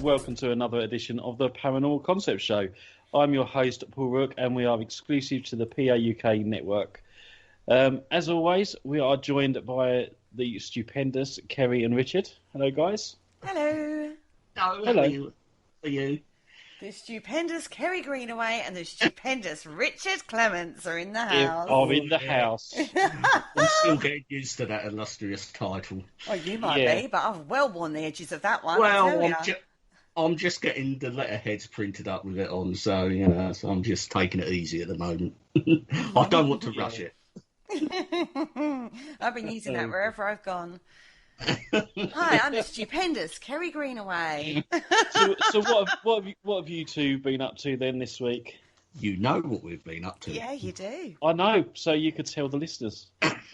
and welcome to another edition of the Paranormal Concept Show. I'm your host, Paul Rook, and we are exclusive to the PA UK network. As always, we are joined by the stupendous Kerry and Richard. Hello, guys. Hello. Hello. Hello. How are you? The stupendous Kerry Greenaway and the stupendous Richard Clements are in the house. Are in the house. I'm still getting used to that illustrious title. Oh, you might be, but I've well worn the edges of that one. Well, I'm just getting the letterheads printed up with it on, so, so I'm just taking it easy at the moment. I don't want to rush it. I've been using that wherever I've gone. Hi, I'm the stupendous Kerry Greenaway. So what have you two been up to then this week? You know what we've been up to. Yeah, you do. I know, so you could tell the listeners.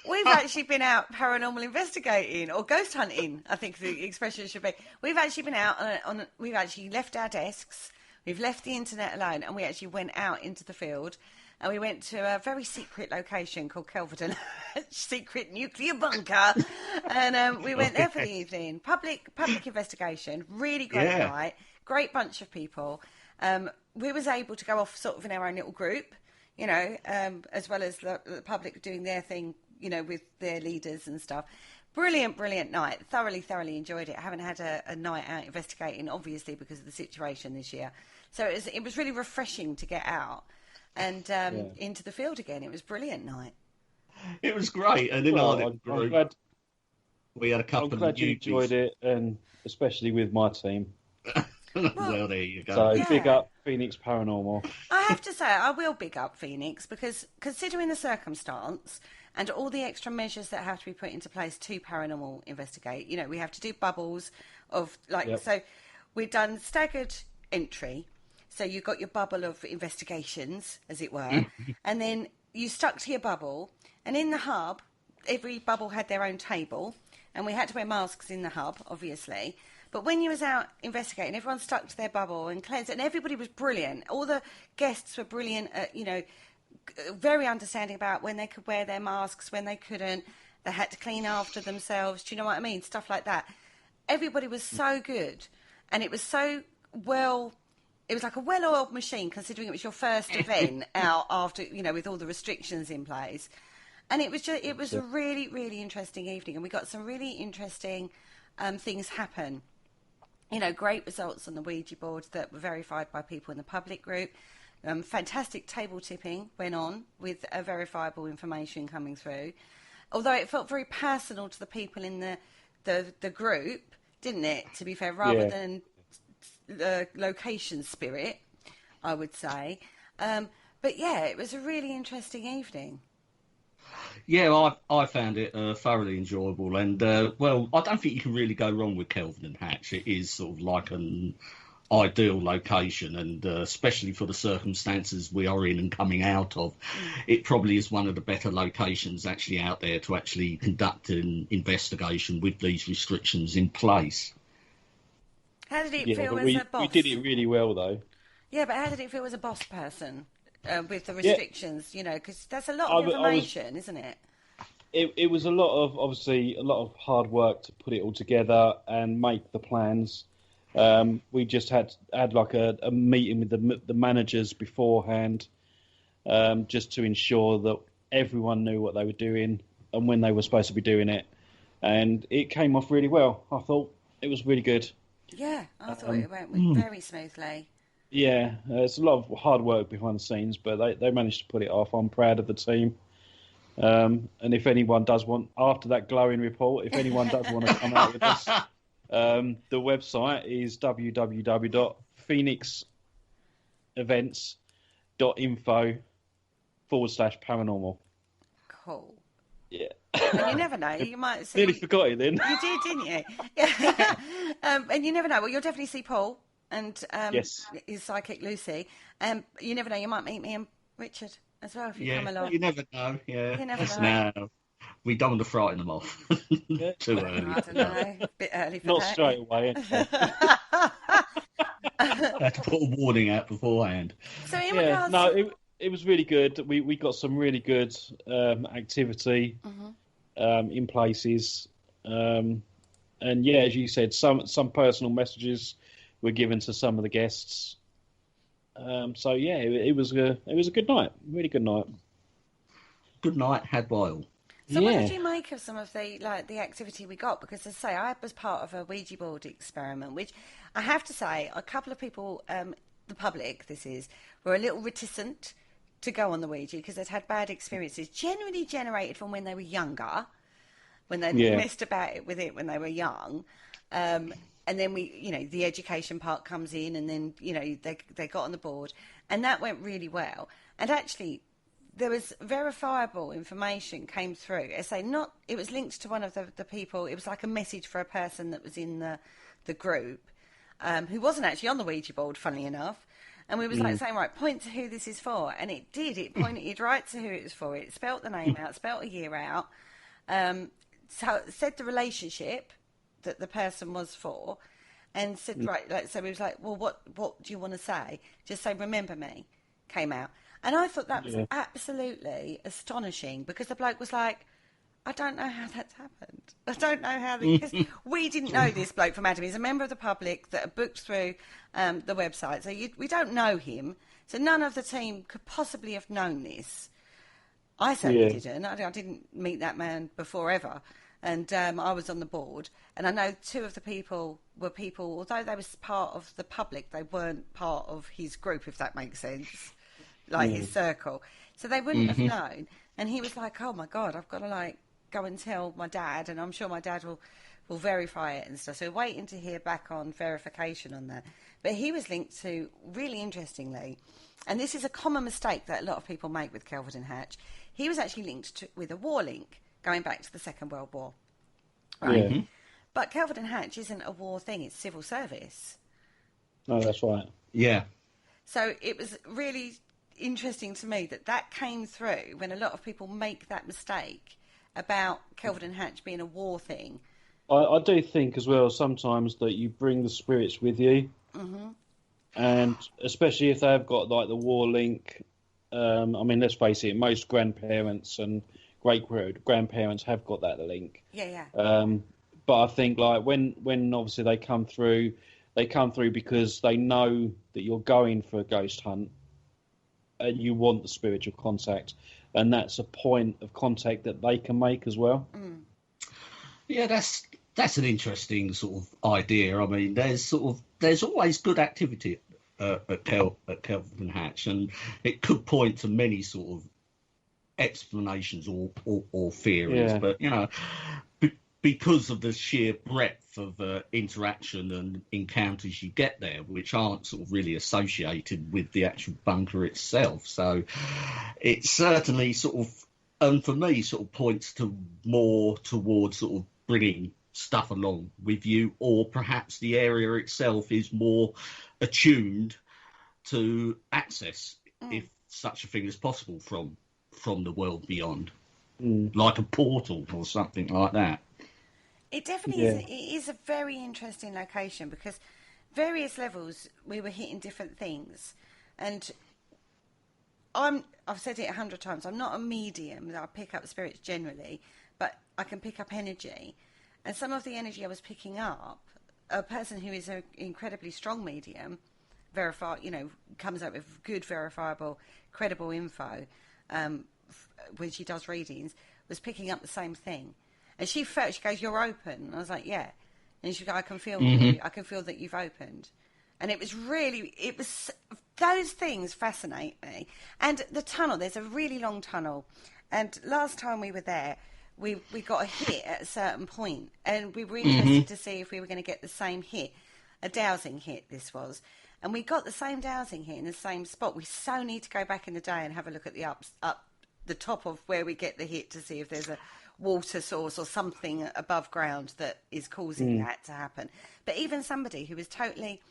We've actually been out paranormal investigating, or ghost hunting, I think the expression should be. We've actually been out we've actually left our desks, we've left the internet alone, and we actually went out into the field. And we went to a very secret location called Kelvedon, secret nuclear bunker. And we went there for the evening. Public investigation, really great night, great bunch of people. We was able to go off sort of in our own little group, as well as the public doing their thing, with their leaders and stuff. Brilliant night. Thoroughly enjoyed it. I haven't had a night out investigating, obviously, because of the situation this year. So it was really refreshing to get out. And into the field again. It was a brilliant night. It was great. And in our group, we had a couple I'm glad of you enjoyed it, and especially with my team. Well, there you go. So big up Phoenix Paranormal. I have to say, I will big up Phoenix, because considering the circumstance and all the extra measures that have to be put into place to paranormal investigate, we have to do bubbles of so we've done staggered entry. So you got your bubble of investigations, as it were, and then you stuck to your bubble. And in the hub, every bubble had their own table, and we had to wear masks in the hub, obviously. But when you was out investigating, everyone stuck to their bubble and cleansed, and everybody was brilliant. All the guests were brilliant, very understanding about when they could wear their masks, when they couldn't. They had to clean after themselves. Do you know what I mean? Stuff like that. Everybody was so good, and it was so well. It was like a well-oiled machine, considering it was your first event out after, with all the restrictions in place. And it was a really, really interesting evening. And we got some really interesting things happen. Great results on the Ouija board that were verified by people in the public group. Fantastic table tipping went on with verifiable information coming through. Although it felt very personal to the people in the group, didn't it, to be fair, rather than the location spirit, I would say. But yeah, it was a really interesting evening. Yeah, I found it thoroughly enjoyable, and I don't think you can really go wrong with Kelvin and Hatch. It is sort of like an ideal location, and especially for the circumstances we are in and coming out of, it probably is one of the better locations actually out there to actually conduct an investigation with these restrictions in place. How did it feel as a boss? We did it really well, though. Yeah, but how did it feel as a boss person with the restrictions? Because that's a lot of information, isn't it? It was a lot of hard work to put it all together and make the plans. We just had like a meeting with the managers beforehand, just to ensure that everyone knew what they were doing and when they were supposed to be doing it. And it came off really well. I thought it was really good. Yeah, I thought it went very smoothly. Yeah, it's a lot of hard work behind the scenes, but they managed to put it off. I'm proud of the team. And if anyone does want, after that glowing report, if anyone does want to come out with us, the website is www.phoenixevents.info/paranormal. Cool. Yeah. And you never know. You might see. Nearly forgot it then. You did, didn't you? Yeah. And you never know. Well, you'll definitely see Paul and his psychic Lucy. You never know. You might meet me and Richard as well if you come along. You never know. Yeah. You never know. No, we don't want to frighten them off too early. I don't know. A bit early for Not that. straight away. Anyway. I had to put a warning out beforehand. So in regards it was really good. We got some really good activity in places, and as you said, some personal messages were given to some of the guests. So yeah, it was a good night, really good night. Good night had by all. So what did you make of some of the activity we got? Because as I say, I was part of a Ouija board experiment, which I have to say, a couple of people, the public, were a little reticent to go on the Ouija because they'd had bad experiences, generally generated from when they were younger, when they messed about with it when they were young. And then the education part comes in, and then, they got on the board, and that went really well. And actually, there was verifiable information came through. It was linked to one of the people. It was like a message for a person that was in the group, who wasn't actually on the Ouija board, funnily enough. And we was like saying, right, point to who this is for. And it did. It pointed right to who it was for. It spelt the name out, spelt a year out. So it said the relationship that the person was for, and said, right, so we was like, well, what do you want to say? Just say, remember me, came out. And I thought that was absolutely astonishing, because the bloke was like, I don't know how that's happened. I don't know how, because we didn't know this bloke from Adam. He's a member of the public that booked through the website. So we don't know him. So none of the team could possibly have known this. I certainly didn't. I didn't meet that man before ever. And I was on the board. And I know two of the people were people, although they was part of the public, they weren't part of his group, if that makes sense, like his circle. So they wouldn't have known. And he was like, oh, my God, I've got to, go and tell my dad, and I'm sure my dad will verify it and stuff. So we're waiting to hear back on verification on that. But he was linked to, really interestingly, and this is a common mistake that a lot of people make with Kelvin and Hatch, he was actually linked with a war link going back to the Second World War. Right? Yeah. But Kelvin and Hatch isn't a war thing, it's civil service. No, that's right. Yeah. So it was really interesting to me that came through when a lot of people make that mistake about Kelvin and Hatch being a war thing. I do think as well sometimes that you bring the spirits with you, and especially if they've got the war link. I mean, let's face it, most grandparents and great-grandparents have got that link. Yeah. But I think when obviously they come through because they know that you're going for a ghost hunt and you want the spiritual contact, and that's a point of contact that they can make as well. Yeah, that's an interesting sort of idea. I mean, there's always good activity at Kelvin Hatch, and it could point to many sort of explanations or theories. Yeah. But because of the sheer breadth of interaction and encounters you get there, which aren't sort of really associated with the actual bunker itself, so it certainly sort of, and for me, sort of points to more towards sort of bringing stuff along with you, or perhaps the area itself is more attuned to access, if such a thing is possible, from the world beyond, like a portal or something like that. It definitely is. It is a very interesting location, because various levels we were hitting different things, and I've said it 100 times, I'm not a medium. I pick up spirits generally, but I can pick up energy, and some of the energy I was picking up, a person who is an incredibly strong medium, comes up with good, verifiable, credible info, when she does readings, was picking up the same thing. And she goes, you're open. And I was like, yeah. And she goes, I can feel you. I can feel that you've opened. And those things fascinate me. And the tunnel, there's a really long tunnel. And last time we were there, we got a hit at a certain point. And we were interested to see if we were going to get the same hit. A dowsing hit, this was. And we got the same dowsing hit in the same spot. We so need to go back in the day and have a look at up the top of where we get the hit to see if there's a water source or something above ground that is causing that to happen. But even somebody who was totally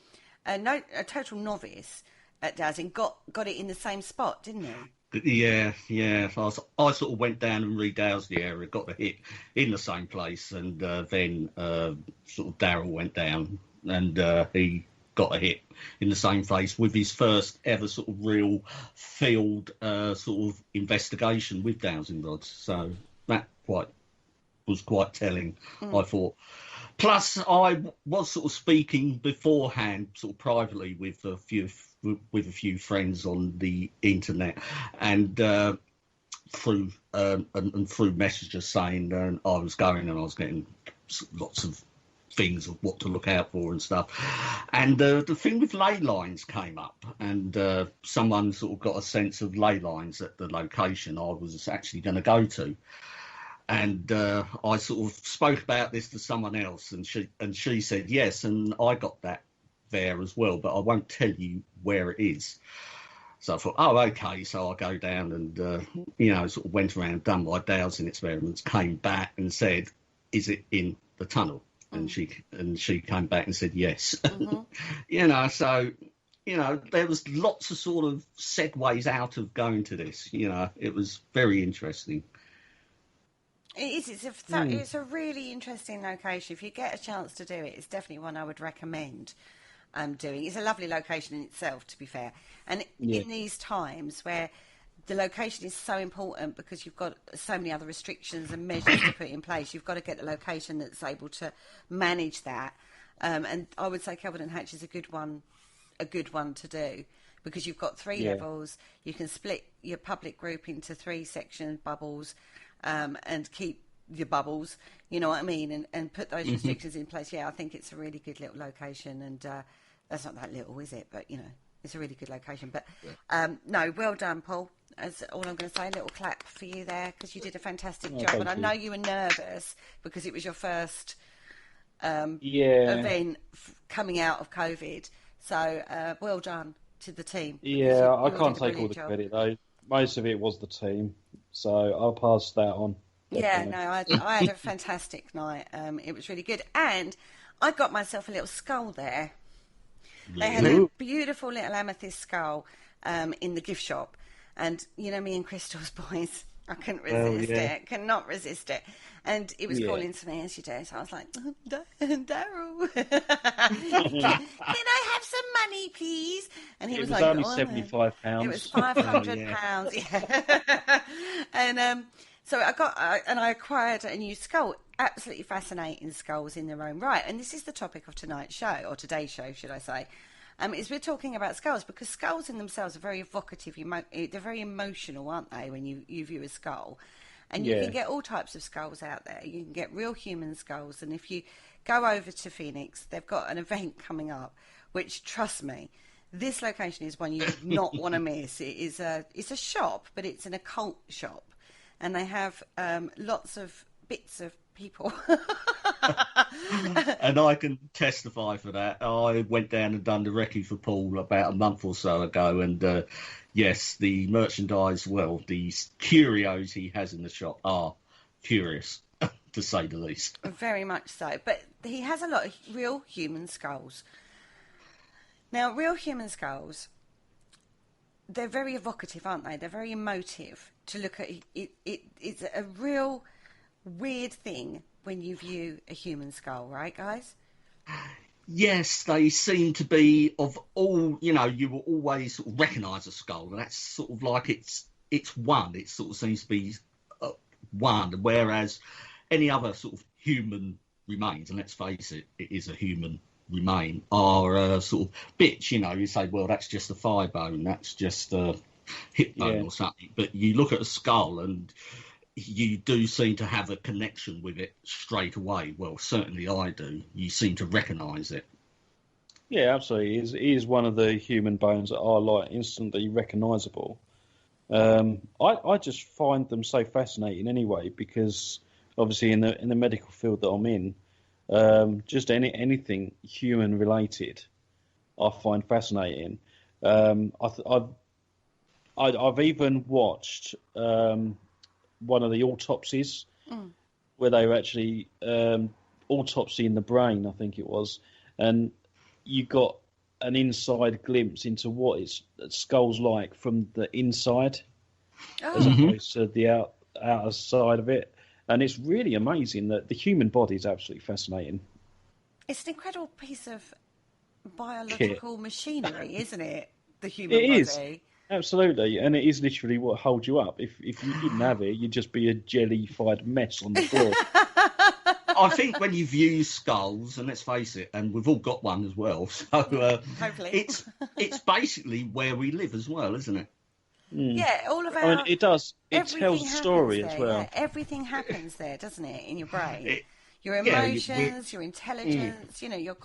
a total novice at dowsing got it in the same spot, didn't he? Yeah. I sort of went down and re-dowsed the area, got the hit in the same place, and then sort of Darryl went down and he got a hit in the same place with his first ever sort of real field sort of investigation with dowsing rods. So that quite was quite telling, I thought. Plus, I was sort of speaking beforehand, sort of privately, with a few friends on the internet, and through messages saying I was going, and I was getting lots of things of what to look out for and stuff. And the thing with ley lines came up, and someone sort of got a sense of ley lines at the location I was actually going to go to. And I sort of spoke about this to someone else, and she said yes, and I got that there as well, but I won't tell you where it is. So I thought, oh, okay. So I go down and, sort of went around, done my dowsing experiments, came back and said, is it in the tunnel? And she came back and said yes. So, there was lots of sort of segues out of going to this. It was very interesting. It is. It's a really interesting location. If you get a chance to do it, it's definitely one I would recommend doing. It's a lovely location in itself, to be fair. And in these times where the location is so important because you've got so many other restrictions and measures to put in place, you've got to get the location that's able to manage that. And I would say Kelvin and Hatch is a good one to do, because you've got 3 levels. You can split your public group into 3 section bubbles, and keep your bubbles, you know what I mean, and put those restrictions in place. Yeah, I think it's a really good little location, and that's not that little, is it? But, it's a really good location. But, no, well done, Paul. That's all I'm going to say. A little clap for you there, because you did a fantastic job. And I know you were nervous because it was your first event coming out of COVID. So, well done to the team. Yeah, I can't take all the credit, though. Most of it was the team. So I'll pass that on. Definitely. Yeah, no, I had a fantastic night. It was really good. And I got myself a little skull there. They had a beautiful little amethyst skull in the gift shop. And, me and Crystal's boys, I couldn't resist it. Cannot resist it. And it was calling to me, as you do. So I was like, Daryl, can I have some money, please? And he was like, only £75. It was £500. Yeah. And so I acquired a new skull. Absolutely fascinating skulls in their own right. And this is the topic of tonight's show, or today's show, should I say. Is we're talking about skulls, because skulls in themselves are very evocative. They're very emotional, aren't they, when you view a skull? And you can get all types of skulls out there. You can get real human skulls. And if you go over to Phoenix, they've got an event coming up, which, trust me, this location is one you would not want to miss. It's a shop, but it's an occult shop. And they have lots of bits of people. And I can testify for that. I went down and done the recce for Paul about a month or so ago, and yes, the merchandise, the curios he has in the shop are curious, to say the least. Very much so. But he has a lot of real human skulls. Now, real human skulls, they're very evocative, aren't they? They're very emotive to look at. It's a real weird thing when you view a human skull, right, guys? Yes, they seem to be of all, you will always sort of recognise a skull. That's sort of like it's one. It sort of seems to be one, whereas any other sort of human remains, and let's face it, it is a human remain, are sort of bits, you say, well, that's just a thigh bone, that's just a hip bone or something. But you look at a skull and you do seem to have a connection with it straight away. Well, certainly I do. You seem to recognise it. Yeah, absolutely. It is one of the human bones that are like instantly recognisable. I just find them so fascinating anyway, because obviously in the medical field that I'm in, just anything human related, I find fascinating. I've even watched one of the autopsies where they were actually autopsying the brain, I think it was, and you got an inside glimpse into what its skull's like from the inside, as opposed to the outer side of it. And it's really amazing that the human body is absolutely fascinating. It's an incredible piece of biological machinery, isn't it? The human body. Absolutely, and it is literally what holds you up. If you didn't have it, you'd just be a jellified mess on the floor. I think when you've used skulls, and let's face it, and we've all got one as well, so Hopefully. it's basically where we live as well, isn't it? Yeah, all of our... I mean, it does. It everything tells a story happens as there, well. yeah. Everything happens there, doesn't it, in your brain? Your yeah, emotions, your intelligence, you know, your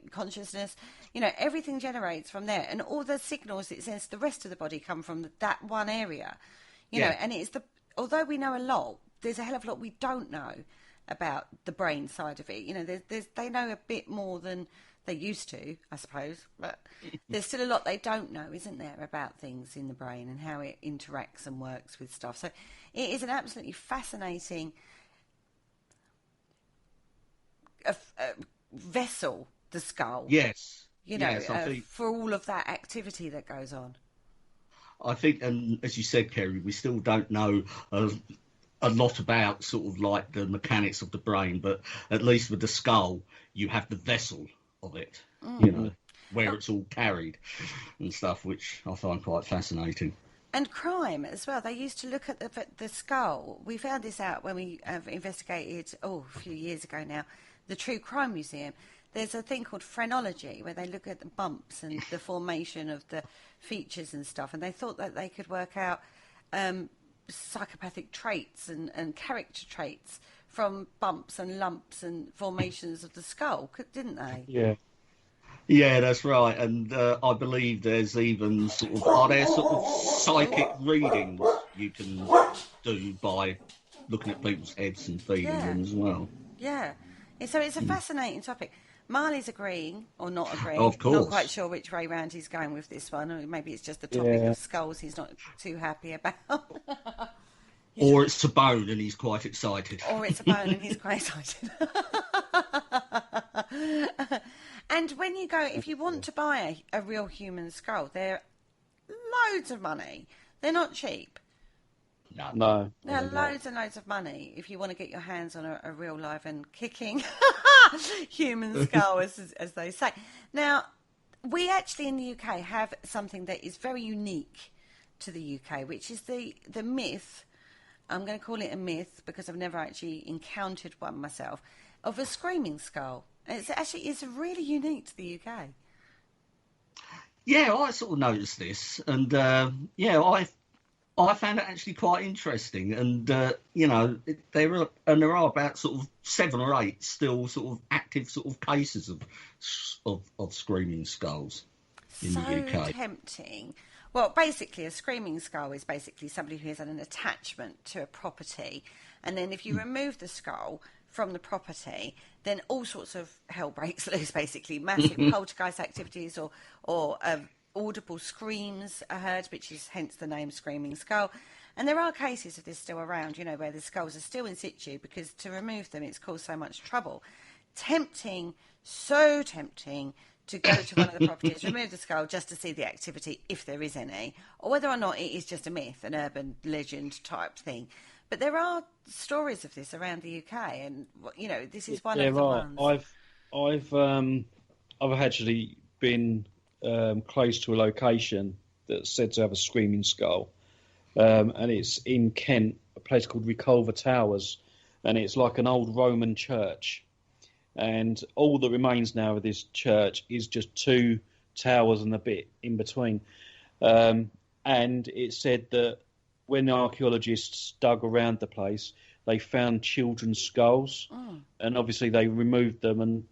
consciousness, you know, everything generates from there. And all the signals it sends to the rest of the body come from that one area. You know, and it's although we know a lot, there's a hell of a lot we don't know about the brain side of it. You know, they know a bit more than they used to, I suppose, but there's still a lot they don't know, isn't there, about things in the brain and how it interacts and works with stuff. So it is an absolutely fascinating vessel, the skull. Yes. You know, yes, I think, for all of that activity that goes on. I think, and as you said, Kerry, we still don't know a lot about sort of like the mechanics of the brain, but at least with the skull, you have the vessel of it, you know, where it's all carried and stuff, which I find quite fascinating. And crime as well. They used to look at the skull. We found this out when we investigated, a few years ago now, the True Crime Museum. There's a thing called phrenology where they look at the bumps and the formation of the features and stuff, and they thought that they could work out psychopathic traits and character traits from bumps and lumps and formations of the skull, didn't they? Yeah. Yeah, that's right. And I believe there's even are there sort of psychic readings you can do by looking at people's heads and feeling them as well. Yeah. So it's a fascinating topic. Marley's agreeing or not agreeing. Of course. Not quite sure which way round he's going with this one. Or maybe it's just the topic of skulls he's not too happy about. Or it's a bone and he's quite excited. Or it's a bone and he's quite excited. And when you go, if you want to buy a real human skull, they're loads of money. They're not cheap. No. They're loads and loads of money if you want to get your hands on a real live and kicking human skull, as they say. Now, we actually in the UK have something that is very unique to the UK, which is the myth. I'm going to call it a myth because I've never actually encountered one myself, of a screaming skull. It's really unique to the UK. Yeah, I sort of noticed this, and I found it actually quite interesting. And you know, there are about sort of 7 or 8 still sort of active sort of cases of screaming skulls in the UK. So tempting. Well, basically, a screaming skull is basically somebody who has an attachment to a property, and then if you remove the skull from the property, then all sorts of hell breaks loose, basically. Massive poltergeist activities or audible screams are heard, which is hence the name Screaming Skull. And there are cases of this still around, you know, where the skulls are still in situ because to remove them it's caused so much trouble. Tempting, so tempting to go to one of the properties, remove the skull just to see the activity, if there is any, or whether or not it is just a myth, an urban legend type thing. But there are stories of this around the UK, and you know, this is one of the ones. I've actually been close to a location that's said to have a screaming skull, and it's in Kent, a place called Reculver Towers, and it's like an old Roman church, and all that remains now of this church is just 2 towers and a bit in between, and it said that when archaeologists dug around the place, they found children's skulls, and obviously they removed them and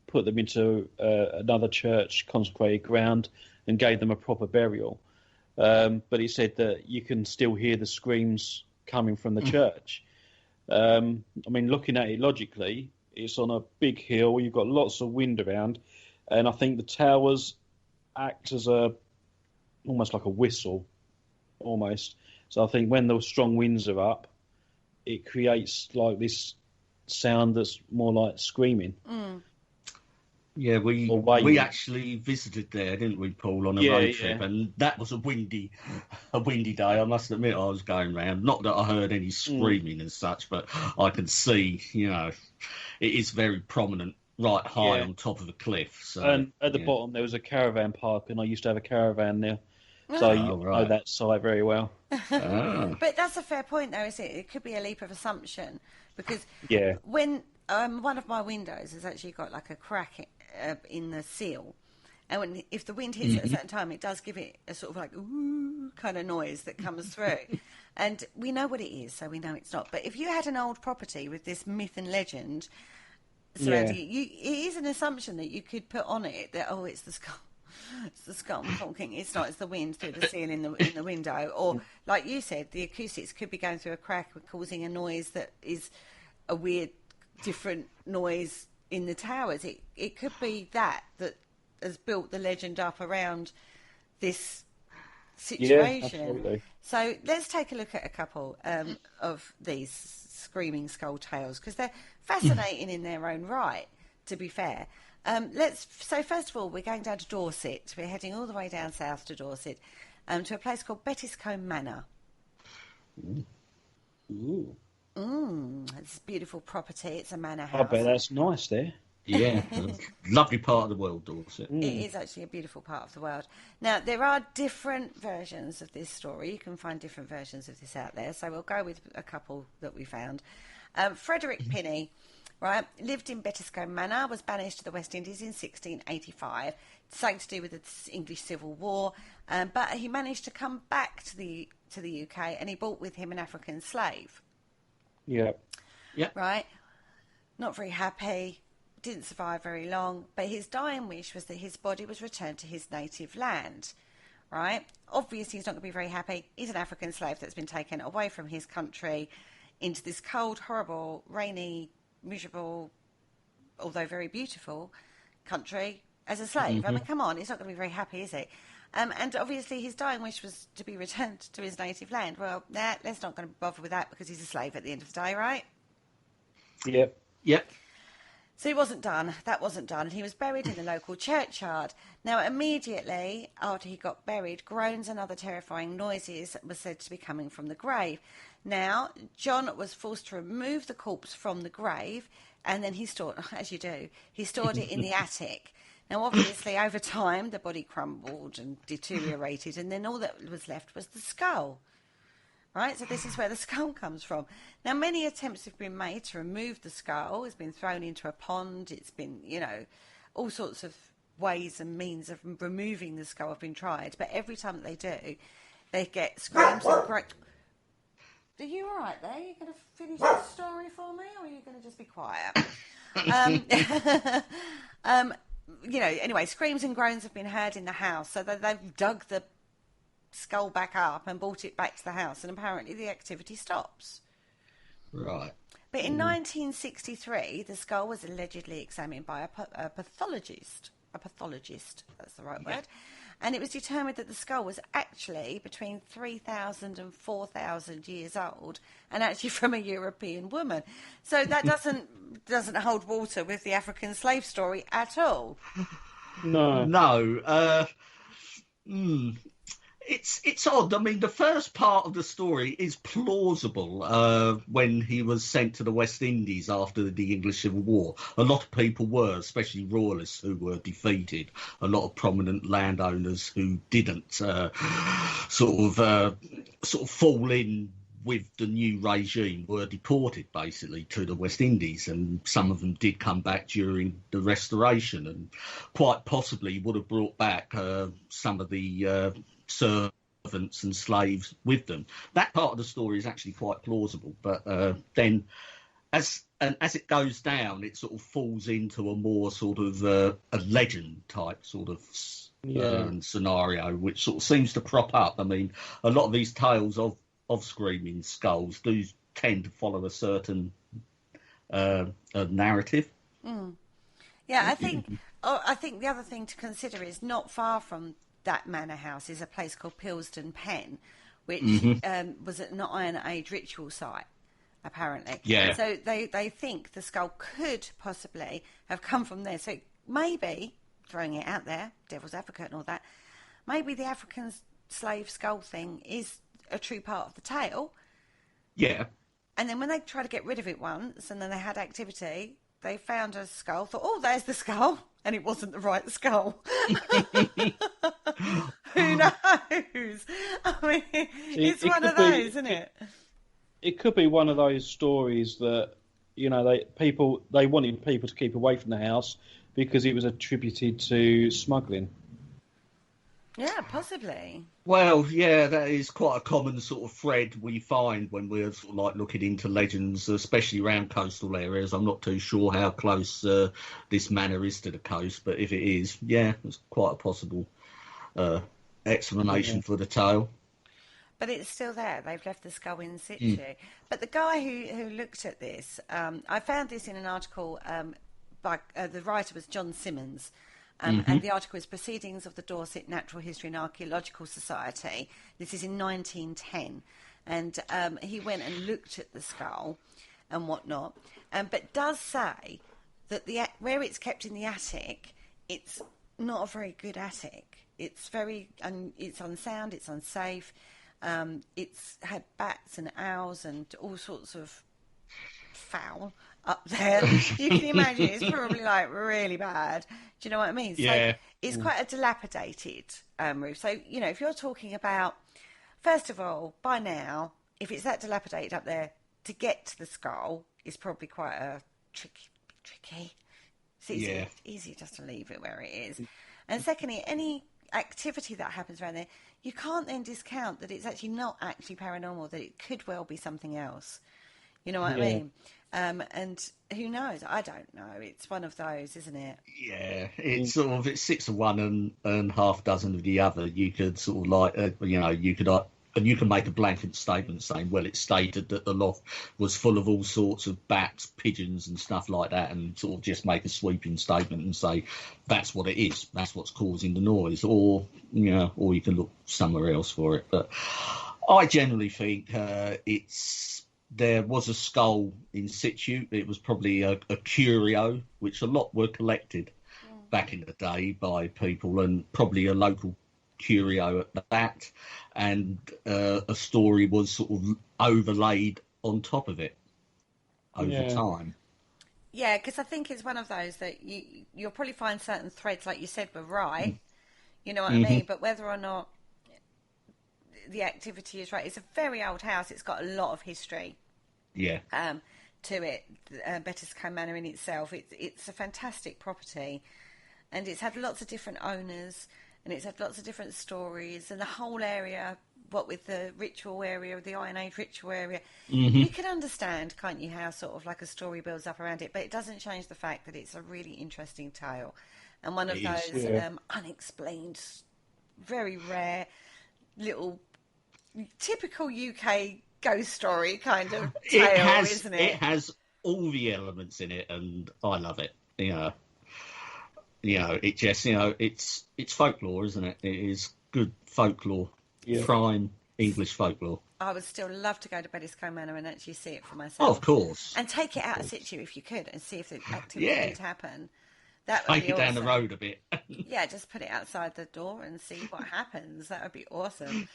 put them into another church, consecrated ground, and gave them a proper burial. But he said that you can still hear the screams coming from the church. I mean, looking at it logically, it's on a big hill, you've got lots of wind around, and I think the towers act as almost like a whistle, almost. So I think when the strong winds are up, it creates like this sound that's more like screaming. Yeah, we actually visited there, didn't we, Paul, on a road trip, and that was a windy day. I must admit, I was going round. Not that I heard any screaming as such, but I can see, you know, it is very prominent, right high on top of a cliff. So, and at the bottom there was a caravan park, and I used to have a caravan there. So you know that site very well. But that's a fair point, though, isn't it? It could be a leap of assumption because when one of my windows has actually got like a crack in the seal, and if the wind hits at a certain time, it does give it a sort of like ooh kind of noise that comes through, and we know what it is, so we know it's not. But if you had an old property with this myth and legend surrounding it, it is an assumption that you could put on it that it's the skull. It's the skull talking. It's not. It's the wind through the seal in the window, or like you said, the acoustics could be going through a crack, causing a noise that is a weird, different noise in the towers. It could be that has built the legend up around this situation. Yeah, absolutely. So let's take a look at a couple of these screaming skull tales because they're fascinating in their own right. To be fair. So first of all, we're going down to Dorset. We're heading all the way down south to Dorset, to a place called Bettiscombe Manor. Ooh. It's a beautiful property. It's a manor house. I bet that's nice there. Yeah, lovely part of the world, Dorset. It is actually a beautiful part of the world. Now, there are different versions of this story. You can find different versions of this out there. So we'll go with a couple that we found. Frederick Pinney, right, lived in Bettiscombe Manor, was banished to the West Indies in 1685. Something to do with the English Civil War. But he managed to come back to the UK, and he brought with him an African slave. Yeah. Right? Not very happy. Didn't survive very long, but his dying wish was that his body was returned to his native land, right? Obviously, he's not going to be very happy. He's an African slave that's been taken away from his country into this cold, horrible, rainy, miserable, although very beautiful country as a slave. I mean, come on, he's not going to be very happy, is he? And obviously, his dying wish was to be returned to his native land. Well, let's not going to bother with that because he's a slave at the end of the day, right? Yep. So he wasn't done. That wasn't done. He was buried in the local churchyard. Now, immediately after he got buried, groans and other terrifying noises were said to be coming from the grave. Now, John was forced to remove the corpse from the grave, and then he stored, as you do, he stored it in the attic. Now, obviously, over time, the body crumbled and deteriorated, and then all that was left was the skull. Right, so this is where the skull comes from. Now, many attempts have been made to remove the skull. It's been thrown into a pond. It's been, all sorts of ways and means of removing the skull have been tried. But every time that they do, they get screams and groans. Are you all right there? Are you going to finish the story for me, or are you going to just be quiet? Anyway, screams and groans have been heard in the house. So they've dug the skull back up and brought it back to the house, and apparently the activity stops. Right. But in 1963, the skull was allegedly examined by a pathologist. A pathologist, that's the right word. And it was determined that the skull was actually between 3,000 and 4,000 years old, and actually from a European woman. So that doesn't hold water with the African slave story at all. No. It's odd. I mean, the first part of the story is plausible. When he was sent to the West Indies after the English Civil War, a lot of people were, especially royalists, who were defeated. A lot of prominent landowners who didn't sort of fall in with the new regime were deported basically to the West Indies, and some of them did come back during the Restoration, and quite possibly would have brought back some of the servants and slaves with them. That part of the story is actually quite plausible, but then as it goes down, it sort of falls into a more sort of a legend type sort of scenario, which sort of seems to prop up. I mean, a lot of these tales of screaming skulls do tend to follow a certain narrative. Yeah, I think the other thing to consider is not far from that manor house is a place called Pilsden Pen, which was an Iron Age ritual site, apparently. Yeah. So they think the skull could possibly have come from there. So maybe, throwing it out there, devil's advocate and all that, maybe the African slave skull thing is a true part of the tale. Yeah. And then when they tried to get rid of it once, and then they had activity, they found a skull, thought, oh, there's the skull. and it wasn't the right skull. Who knows? I mean, it's one of those, isn't it? It could be one of those stories that, you know, they wanted people to keep away from the house because it was attributed to smuggling. Yeah, possibly. Well, yeah, that is quite a common sort of thread we find when we're sort of like looking into legends, especially around coastal areas. I'm not too sure how close this manor is to the coast, but if it is, yeah, it's quite a possible explanation for the tale. But it's still there. They've left the skull in situ. But the guy who looked at this, I found this in an article by the writer was John Simmons. And the article is Proceedings of the Dorset Natural History and Archaeological Society. This is in 1910. And he went and looked at the skull and whatnot. But does say that where it's kept in the attic, it's not a very good attic. It's it's unsound, it's unsafe. It's had bats and owls and all sorts of foul up there. You can imagine it's probably like really bad. Do you know what I mean? Yeah. So it's quite a dilapidated roof. So, you know, if you're talking about, first of all, by now, if it's that dilapidated up there, to get to the skull is probably quite a tricky. It's easier just to leave it where it is. And secondly, any activity that happens around there, you can't then discount that it's actually not actually paranormal, that it could well be something else. You know what I mean? And who knows? I don't know. It's one of those, isn't it? Yeah, it's sort of, it's 6 of one and half dozen of the other. You could sort of like, you know, you can make a blanket statement saying, well, it's stated that the loft was full of all sorts of bats, pigeons and stuff like that, and sort of just make a sweeping statement and say, that's what it is. That's what's causing the noise. Or, you know, or you can look somewhere else for it. But I generally think there was a skull in situ. It was probably a curio, which a lot were collected back in the day by people, and probably a local curio at that, and a story was sort of overlaid on top of it over time. Yeah, because I think it's one of those that you'll probably find certain threads, like you said, were right. You know what I mean? But whether or not the activity is right, it's a very old house. It's got a lot of history. Yeah. To it, Bettiscombe Manor in itself, it's a fantastic property, and it's had lots of different owners, and it's had lots of different stories, and the whole area, what with the ritual area, the Iron Age ritual area, you can understand, can't you, how sort of like a story builds up around it, but it doesn't change the fact that it's a really interesting tale, and one of those unexplained, very rare, little, typical UK ghost story kind of tale, isn't it? It has all the elements in it, and I love it. You know, it just, you know, it's folklore, isn't it? It is good folklore, prime English folklore. I would still love to go to Bettiscombe Manor and actually see it for myself. Oh, of course. And take it out of situ if you could, and see if the activity did happen. That would take be it awesome. down the road a bit. Yeah, just put it outside the door and see what happens. That would be awesome.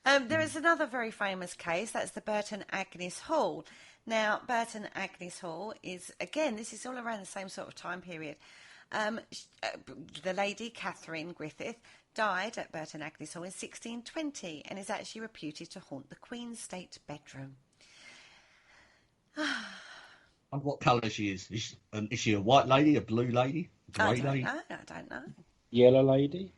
There is another very famous case. That's the Burton Agnes Hall. Now, Burton Agnes Hall is, again, this is all around the same sort of time period. The lady, Catherine Griffith, died at Burton Agnes Hall in 1620 and is actually reputed to haunt the Queen's state bedroom. And what colour she is? Is she a white lady, a blue lady, a grey lady? I don't know. Yellow lady?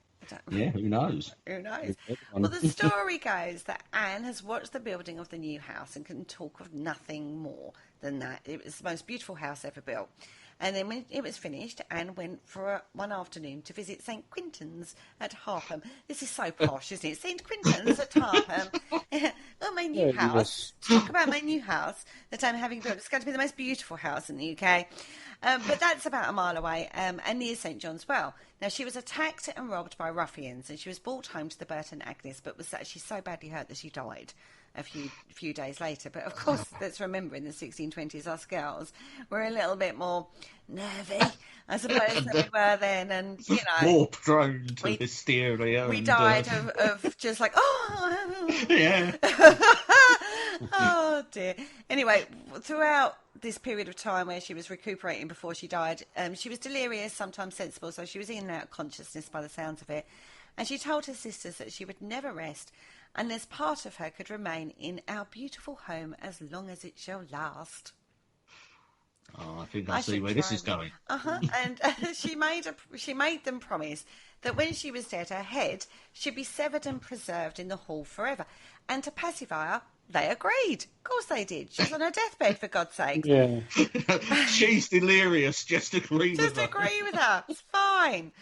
Yeah, who knows? Who knows? Well, the story goes that Anne has watched the building of the new house and can talk of nothing more than that. It was the most beautiful house ever built. And then when it was finished, Anne went for one afternoon to visit St. Quintin's at Harpham. This is so posh, isn't it? St. Quintin's at Harpham. Oh, my new house. Talk about my new house that I'm having built. It's going to be the most beautiful house in the UK. But that's about a mile away, and near St. John's Well. Now, she was attacked and robbed by ruffians, and she was brought home to the Burton Agnes, but was actually so badly hurt that she died a few days later. But of course, let's remember, in the 1620s, us girls were a little bit more nervy, I suppose, than we were then, and, you know, more prone to hysteria. We died of just like, oh, yeah. oh dear. Anyway, throughout this period of time where she was recuperating before she died, she was delirious, sometimes sensible, so she was in and out of consciousness by the sounds of it. And she told her sisters that she would never rest unless part of her could remain in our beautiful home as long as it shall last. Oh, I think I see where this is going. And she made them promise that when she was dead, her head should be severed and preserved in the hall forever. And to pacify her, they agreed. Of course they did. She's on her deathbed, for God's sake. Yeah. She's delirious. Just agree with her. Just agree with her. It's fine.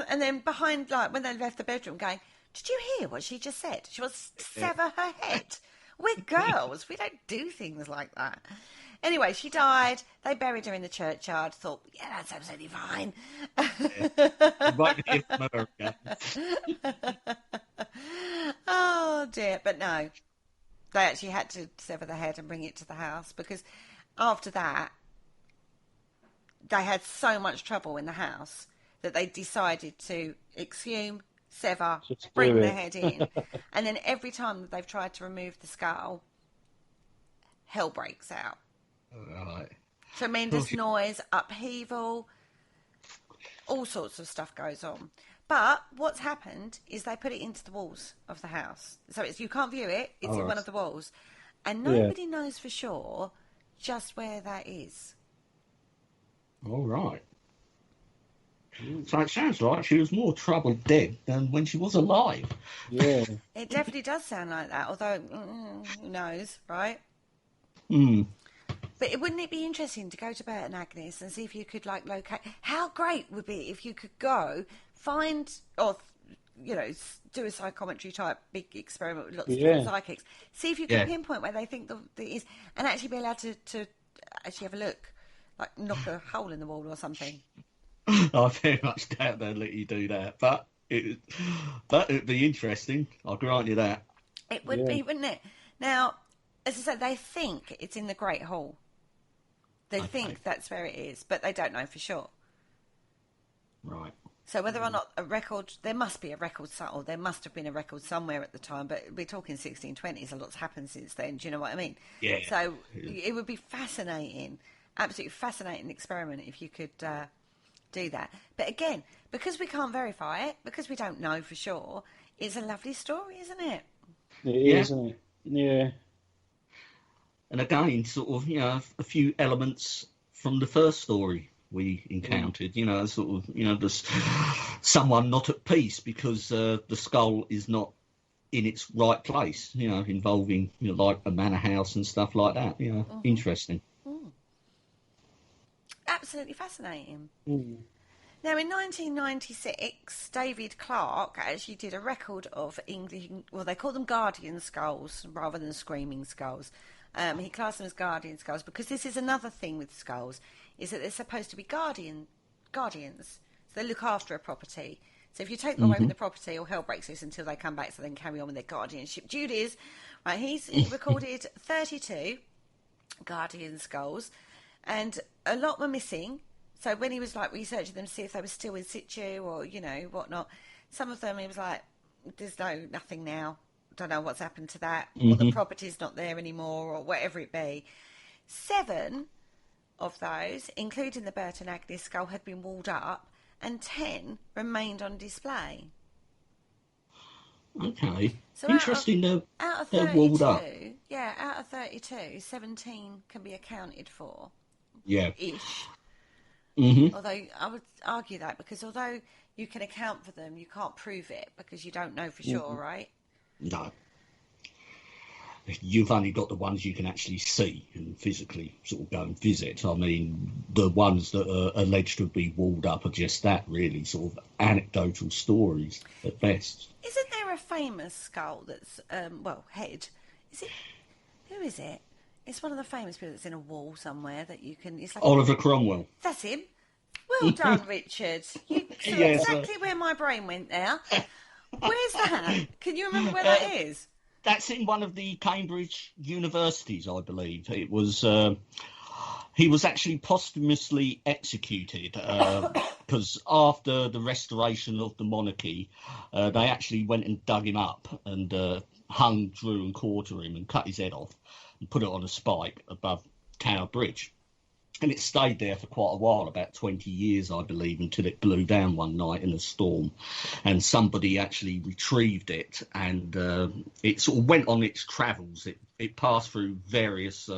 And then behind, like, when they left the bedroom, going, did you hear what she just said? She wants to sever her head. We're girls. We don't do things like that. Anyway, she died. They buried her in the churchyard. Thought, yeah, that's absolutely fine. Oh, dear. But no, they actually had to sever the head and bring it to the house because after that, they had so much trouble in the house that they decided to exhume, sever, bring the head in. And then every time that they've tried to remove the skull, hell breaks out. Right. Tremendous noise, upheaval, all sorts of stuff goes on. But what's happened is they put it into the walls of the house. So you can't view it, it's in one of the walls. And nobody knows for sure just where that is. All right. So it sounds like she was more trouble dead than when she was alive. Yeah. It definitely does sound like that, although who knows, right? But wouldn't it be interesting to go to Burton, Agnes, and see if you could, like, locate... How great would it be if you could go, find, or, you know, do a psychometry type big experiment with lots of different psychics, see if you can pinpoint where they think that it is, and actually be allowed to actually have a look, like knock a hole in the wall or something. I very much doubt they'll let you do that, but it'd be interesting. I'll grant you that. It would be, wouldn't it? Now, as I said, they think it's in the Great Hall. They think that's where it is, but they don't know for sure. Right. So whether or not a record, there must be a record, or there must have been a record somewhere at the time, but we're talking 1620s, a lot's happened since then, do you know what I mean? Yeah. So it would be fascinating, absolutely fascinating experiment if you could do that. But again, because we can't verify it, because we don't know for sure, it's a lovely story, isn't it? It is, isn't it? Yeah. And again, sort of, you know, a few elements from the first story we encountered, you know, sort of, you know, there's someone not at peace because the skull is not in its right place, you know, involving, you know, like a manor house and stuff like that, you know, interesting. Absolutely fascinating. Now, in 1996, David Clarke actually did a record of English, well, they call them guardian skulls rather than screaming skulls. He classed them as guardian skulls because this is another thing with skulls, is that they're supposed to be guardians. So they look after a property. So if you take them away from the property, or hell breaks loose until they come back, so they can carry on with their guardianship duties. Right, he recorded 32 guardian skulls, and a lot were missing. So when he was like researching them to see if they were still in situ or, you know, whatnot, some of them he was like, there's nothing now. Don't know what's happened to that, or the property's not there anymore, or whatever it be. 7 of those, including the Burton Agnes skull, had been walled up, and 10 remained on display. Okay. So interesting. Out of 32, they're walled up. Yeah, out of 32, 17 can be accounted for. Yeah. Ish. Mm-hmm. Although I would argue that because although you can account for them, you can't prove it because you don't know for sure, right? No. You've only got the ones you can actually see and physically sort of go and visit. I mean, the ones that are alleged to be walled up are just that, really, sort of anecdotal stories at best. Isn't there a famous skull that's, head? Is it? Who is it? It's one of the famous people that's in a wall somewhere that you can... It's like Oliver Cromwell. That's him. Well done, Richard. You saw exactly where my brain went there. Where's that? Can you remember where that is? That's in one of the Cambridge universities, I believe. It was. He was actually posthumously executed because after the restoration of the monarchy, they actually went and dug him up and hung, drew and quartered him and cut his head off and put it on a spike above Tower Bridge. And it stayed there for quite a while, about 20 years, I believe, until it blew down one night in a storm. And somebody actually retrieved it, and it sort of went on its travels. It passed through various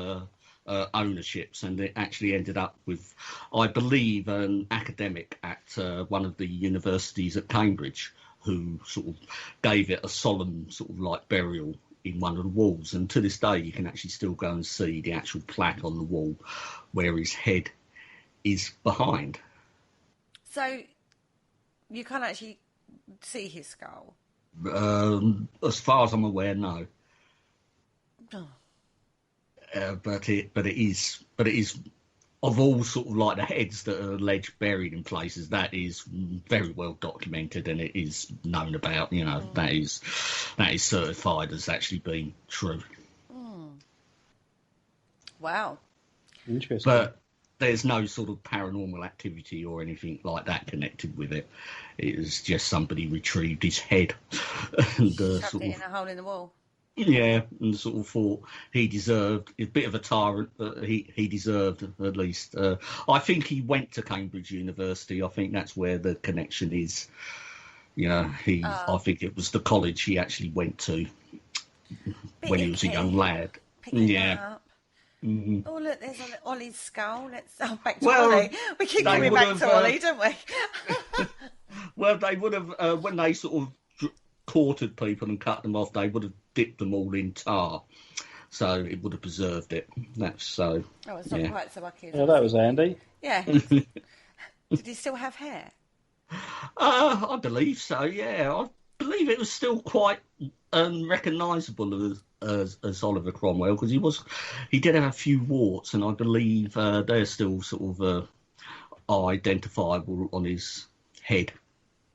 ownerships, and it actually ended up with, I believe, an academic at one of the universities at Cambridge who sort of gave it a solemn sort of like burial in one of the walls, and to this day you can actually still go and see the actual plaque on the wall where his head is behind. So you can't actually see his skull? As far as I'm aware, no. Oh. But it is of all sort of like the heads that are alleged buried in places, that is very well documented, and it is known about. You know, that is certified as actually being true. Wow, interesting. But there's no sort of paranormal activity or anything like that connected with it. It was just somebody retrieved his head and shoved it in a hole in the wall. Yeah, and sort of thought he deserved a bit of a tyrant, but he deserved at least. I think he went to Cambridge University. I think that's where the connection is. You know, I think it was the college he actually went to when he was a young lad. Yeah. Mm-hmm. Oh, look, there's Ollie's skull. Back to Ollie. We keep coming back to Ollie, don't we? Well, they would have, when they sort of quartered people and cut them off, they would have dipped them all in tar, so it would have preserved it. That's so. Oh, it's not quite so lucky. Yeah, that was handy. Yeah. Did he still have hair? I believe so. Yeah, I believe it was still quite recognisable as Oliver Cromwell, because he did have a few warts, and I believe they're still sort of identifiable on his head.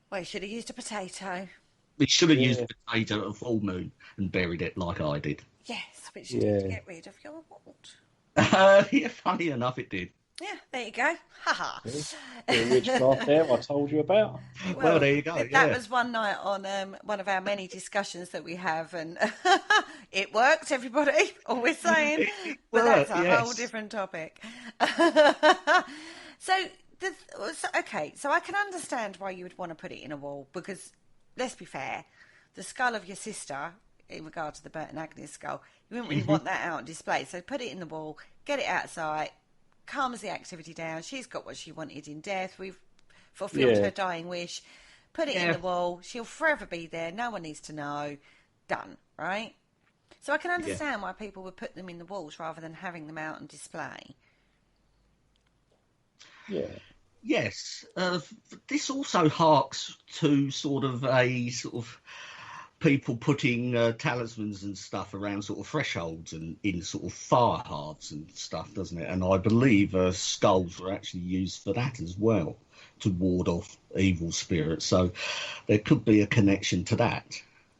Well, he should have used a potato. He should have used a potato at a full moon and buried it like I did. Yes, which did get rid of your wart. Yeah, funny enough, it did. Yeah, there you go. Ha ha. The witchcraft there I told you about. Well, there you go. That was one night on one of our many discussions that we have, and it worked, everybody. All we're saying. But that's a whole different topic. So I can understand why you would want to put it in a wall, because let's be fair, the skull of your sister, in regard to the Burton Agnes skull, you wouldn't really want that out on display. So put it in the wall, get it out of sight, calms the activity down. She's got what she wanted in death. We've fulfilled her dying wish. Put it in the wall. She'll forever be there. No one needs to know. Done, right? So I can understand why people would put them in the walls rather than having them out on display. Yeah. Yes, this also harks to sort of people putting talismans and stuff around sort of thresholds and in sort of fire hearths and stuff, doesn't it? And I believe skulls were actually used for that as well, to ward off evil spirits. So there could be a connection to that.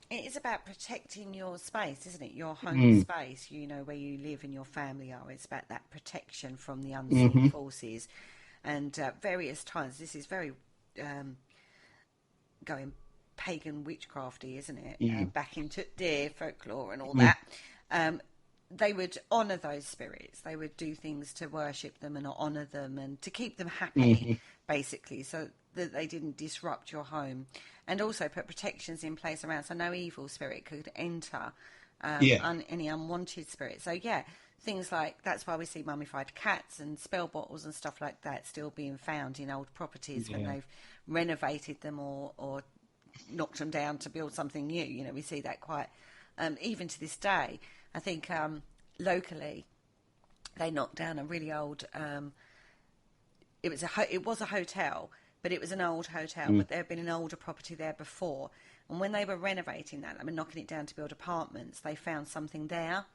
It is about protecting your space, isn't it? Your home space, you know, where you live and your family are. It's about that protection from the unseen forces. And various times, this is very going pagan witchcrafty, isn't it? Back into deer folklore and all that. They would honour those spirits. They would do things to worship them and honour them and to keep them happy, basically, so that they didn't disrupt your home. And also put protections in place around, so no evil spirit could enter any unwanted spirit. So, things like, that's why we see mummified cats and spell bottles and stuff like that still being found in old properties when they've renovated them or knocked them down to build something new. You know, we see that quite, even to this day. I think locally they knocked down a really old, it was a hotel, but it was an old hotel, but there had been an older property there before. And when they were renovating that, knocking it down to build apartments, they found something there.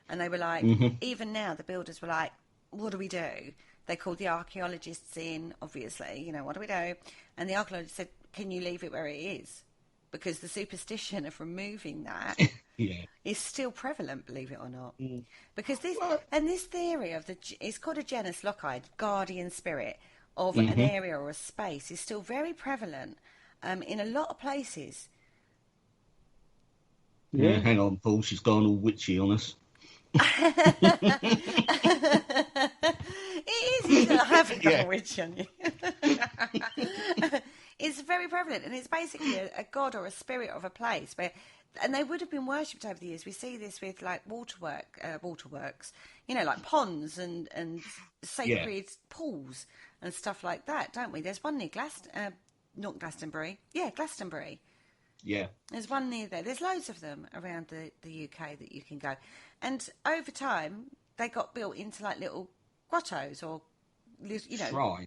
And they were like, even now, the builders were like, what do we do? They called the archaeologists in, obviously, you know, what do we do? And the archaeologist said, can you leave it where it is? Because the superstition of removing that is still prevalent, believe it or not. Because this theory of it's called a genus loci, guardian spirit of an area or a space, is still very prevalent in a lot of places. Yeah, hang on, Paul, she's gone all witchy on us. Yeah. witch on you. It's very prevalent, and it's basically a god or a spirit of a place where, and they would have been worshipped over the years. We see this with like waterworks, like ponds and sacred pools and stuff like that, don't we? There's one near not Glastonbury. Yeah, Glastonbury. Yeah. There's one near there. There's loads of them around the UK that you can go. And over time, they got built into like little grottos or,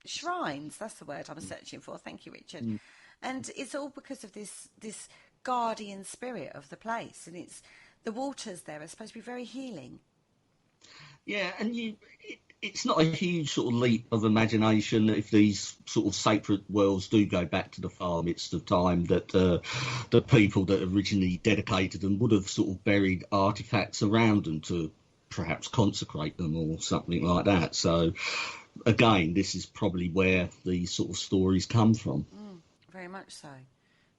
shrines. That's the word I was searching for. Thank you, Richard. Mm. And it's all because of this guardian spirit of the place. And the waters there are supposed to be very healing. Yeah, and it's not a huge sort of leap of imagination if these sort of sacred wells do go back to the far midst of time, that the people that originally dedicated them would have sort of buried artefacts around them to perhaps consecrate them or something like that. So, again, this is probably where these sort of stories come from. Very much so.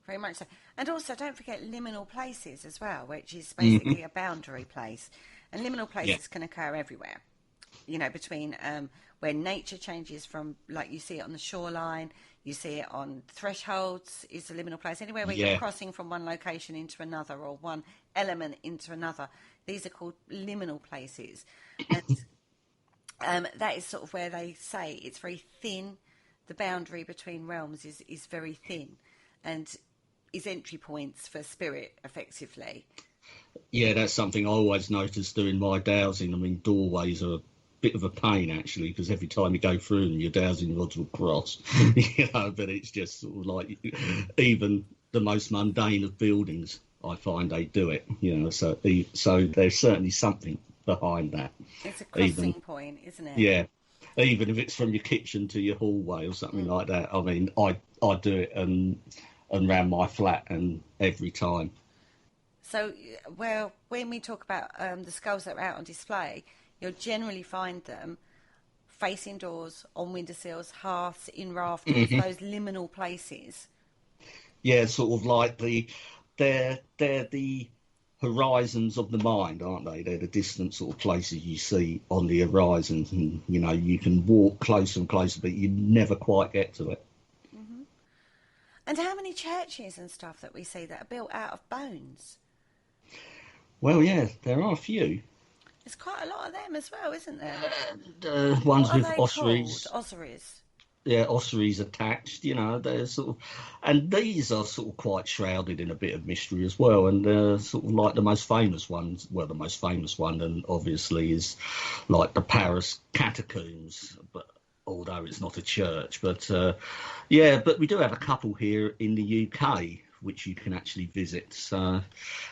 Very much so. And also, don't forget liminal places as well, which is basically a boundary place. And liminal places can occur everywhere. Between where nature changes from, like you see it on the shoreline, you see it on thresholds, is a liminal place. Anywhere where you're crossing from one location into another or one element into another. These are called liminal places. And that is sort of where they say it's very thin. The boundary between realms is very thin and is entry points for spirit, effectively. Yeah, that's something I always notice doing my dowsing. I mean, doorways are a bit of a pain, actually, because every time you go through them, your dowsing rods will cross. But it's just sort of like, even the most mundane of buildings, I find they do it. So there's certainly something behind that. It's a crossing point, isn't it? Yeah. Even if it's from your kitchen to your hallway or something like that. I mean, I do it and around my flat, and every time. So, when we talk about the skulls that are out on display, you'll generally find them facing doors, on windowsills, hearths, in rafters, those liminal places. Yeah, sort of like they're the horizons of the mind, aren't they? They're the distant sort of places you see on the horizons, and you can walk closer and closer, but you never quite get to it. Mm-hmm. And how many churches and stuff that we see that are built out of bones? Well, yeah, there are a few. There's quite a lot of them as well, isn't there? Ones with ossuaries. Yeah, ossuaries attached, they're sort of, and these are sort of quite shrouded in a bit of mystery as well, and sort of like the most famous ones. Well, the most famous one, and obviously, is like the Paris catacombs, but although it's not a church, but but we do have a couple here in the UK which you can actually visit. So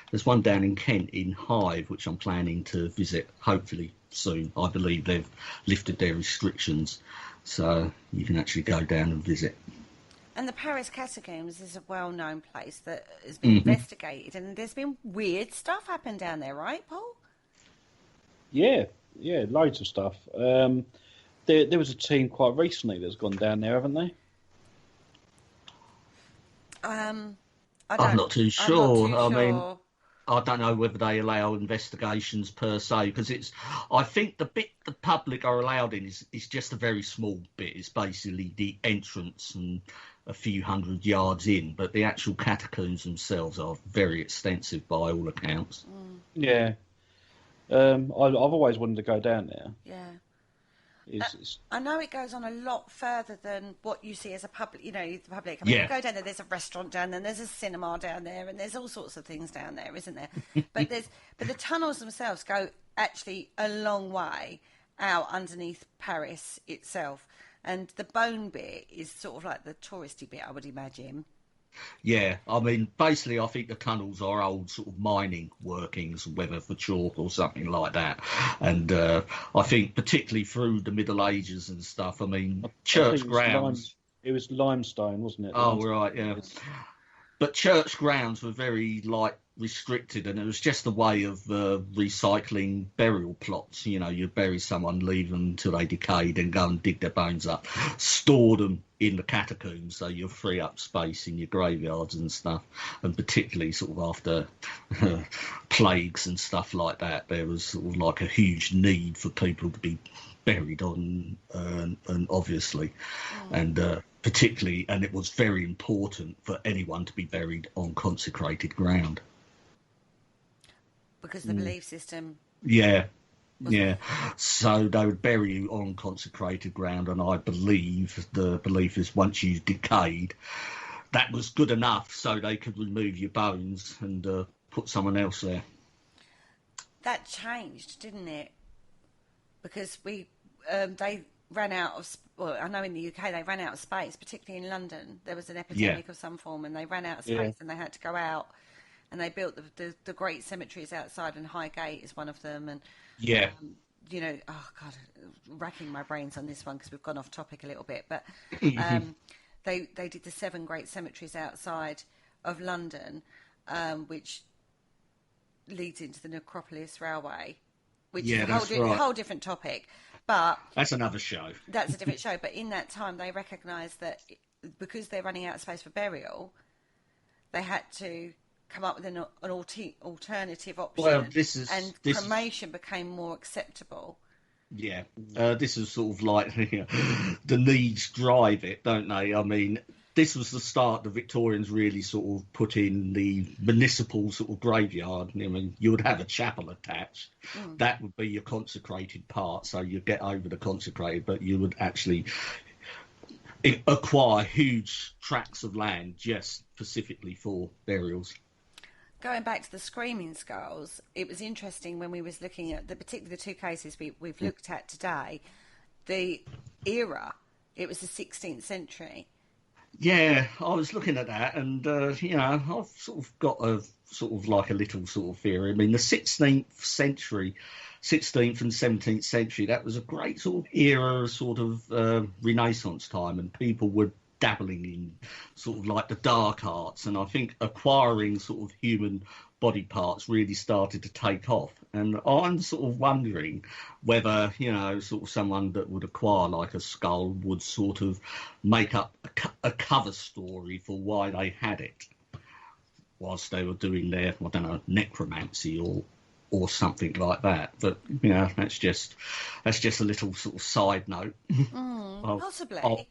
there's one down in Kent in Hythe, which I'm planning to visit hopefully soon. I believe they've lifted their restrictions, so you can actually go down and visit. And the Paris catacombs is a well-known place that has been investigated, and there's been weird stuff happen down there, right, Paul? Yeah, loads of stuff. There was a team quite recently that's gone down there, haven't they? I'm not too sure. I mean, I don't know whether they allow investigations per se, because I think the bit the public are allowed in is just a very small bit. It's basically the entrance and a few hundred yards in, but the actual catacombs themselves are very extensive by all accounts. Yeah. I've always wanted to go down there. Yeah. I know it goes on a lot further than what you see as a public, the public. I mean, you go down there, there's a restaurant down there, there's a cinema down there, and there's all sorts of things down there, isn't there? But the tunnels themselves go actually a long way out underneath Paris itself. And the bone bit is sort of like the touristy bit, I would imagine. Yeah, I mean, basically, I think the tunnels are old sort of mining workings, whether for chalk or something like that. And I think particularly through the Middle Ages and stuff, I mean, church grounds... It was limestone, wasn't it? Oh, right, yeah. But church grounds were very, like, restricted, and it was just a way of recycling burial plots. You know, you bury someone, leave them until they decayed, and go and dig their bones up, store them in the catacombs, so you free up space in your graveyards and stuff. And particularly sort of after plagues and stuff like that, there was sort of like a huge need for people to be buried on, and obviously, and particularly, and it was very important for anyone to be buried on consecrated ground. Because the belief system. Yeah. So they would bury you on consecrated ground, and I believe the belief is once you decayed, that was good enough so they could remove your bones and put someone else there. That changed, didn't it? Because they ran out of. Well, I know in the UK they ran out of space, particularly in London. There was an epidemic of some form, and they ran out of space, and they had to go out. And they built the great cemeteries outside, and Highgate is one of them. And you know, oh God, racking my brains on this one because we've gone off topic a little bit. But they did the 7 great cemeteries outside of London, which leads into the Necropolis Railway, which is a whole different topic. But that's another show. That's a different show. But in that time, they recognised that because they're running out of space for burial, they had to come up with an alternative option. Well, cremation became more acceptable. Yeah, this is sort of like the needs drive it, don't they? I mean, this was the start. The Victorians really sort of put in the municipal sort of graveyard. I mean, you would have a chapel attached. That would be your consecrated part. So you get over the consecrated, but you would actually acquire huge tracts of land just specifically for burials. Going back to the screaming skulls, it was interesting when we was looking at particularly the 2 cases we've looked at today. The era, it was the 16th century. Yeah, I was looking at that, and you know, I've sort of got a sort of like a little sort of theory. I mean, the 16th and 17th century, that was a great sort of era, sort of Renaissance time, and people were dabbling in sort of like the dark arts, and I think acquiring sort of human body parts really started to take off. And I'm sort of wondering whether, you know, sort of someone that would acquire like a skull would sort of make up a cover story for why they had it whilst they were doing their, I don't know, necromancy or something like that. But you know, that's just a little sort of side note. Possibly.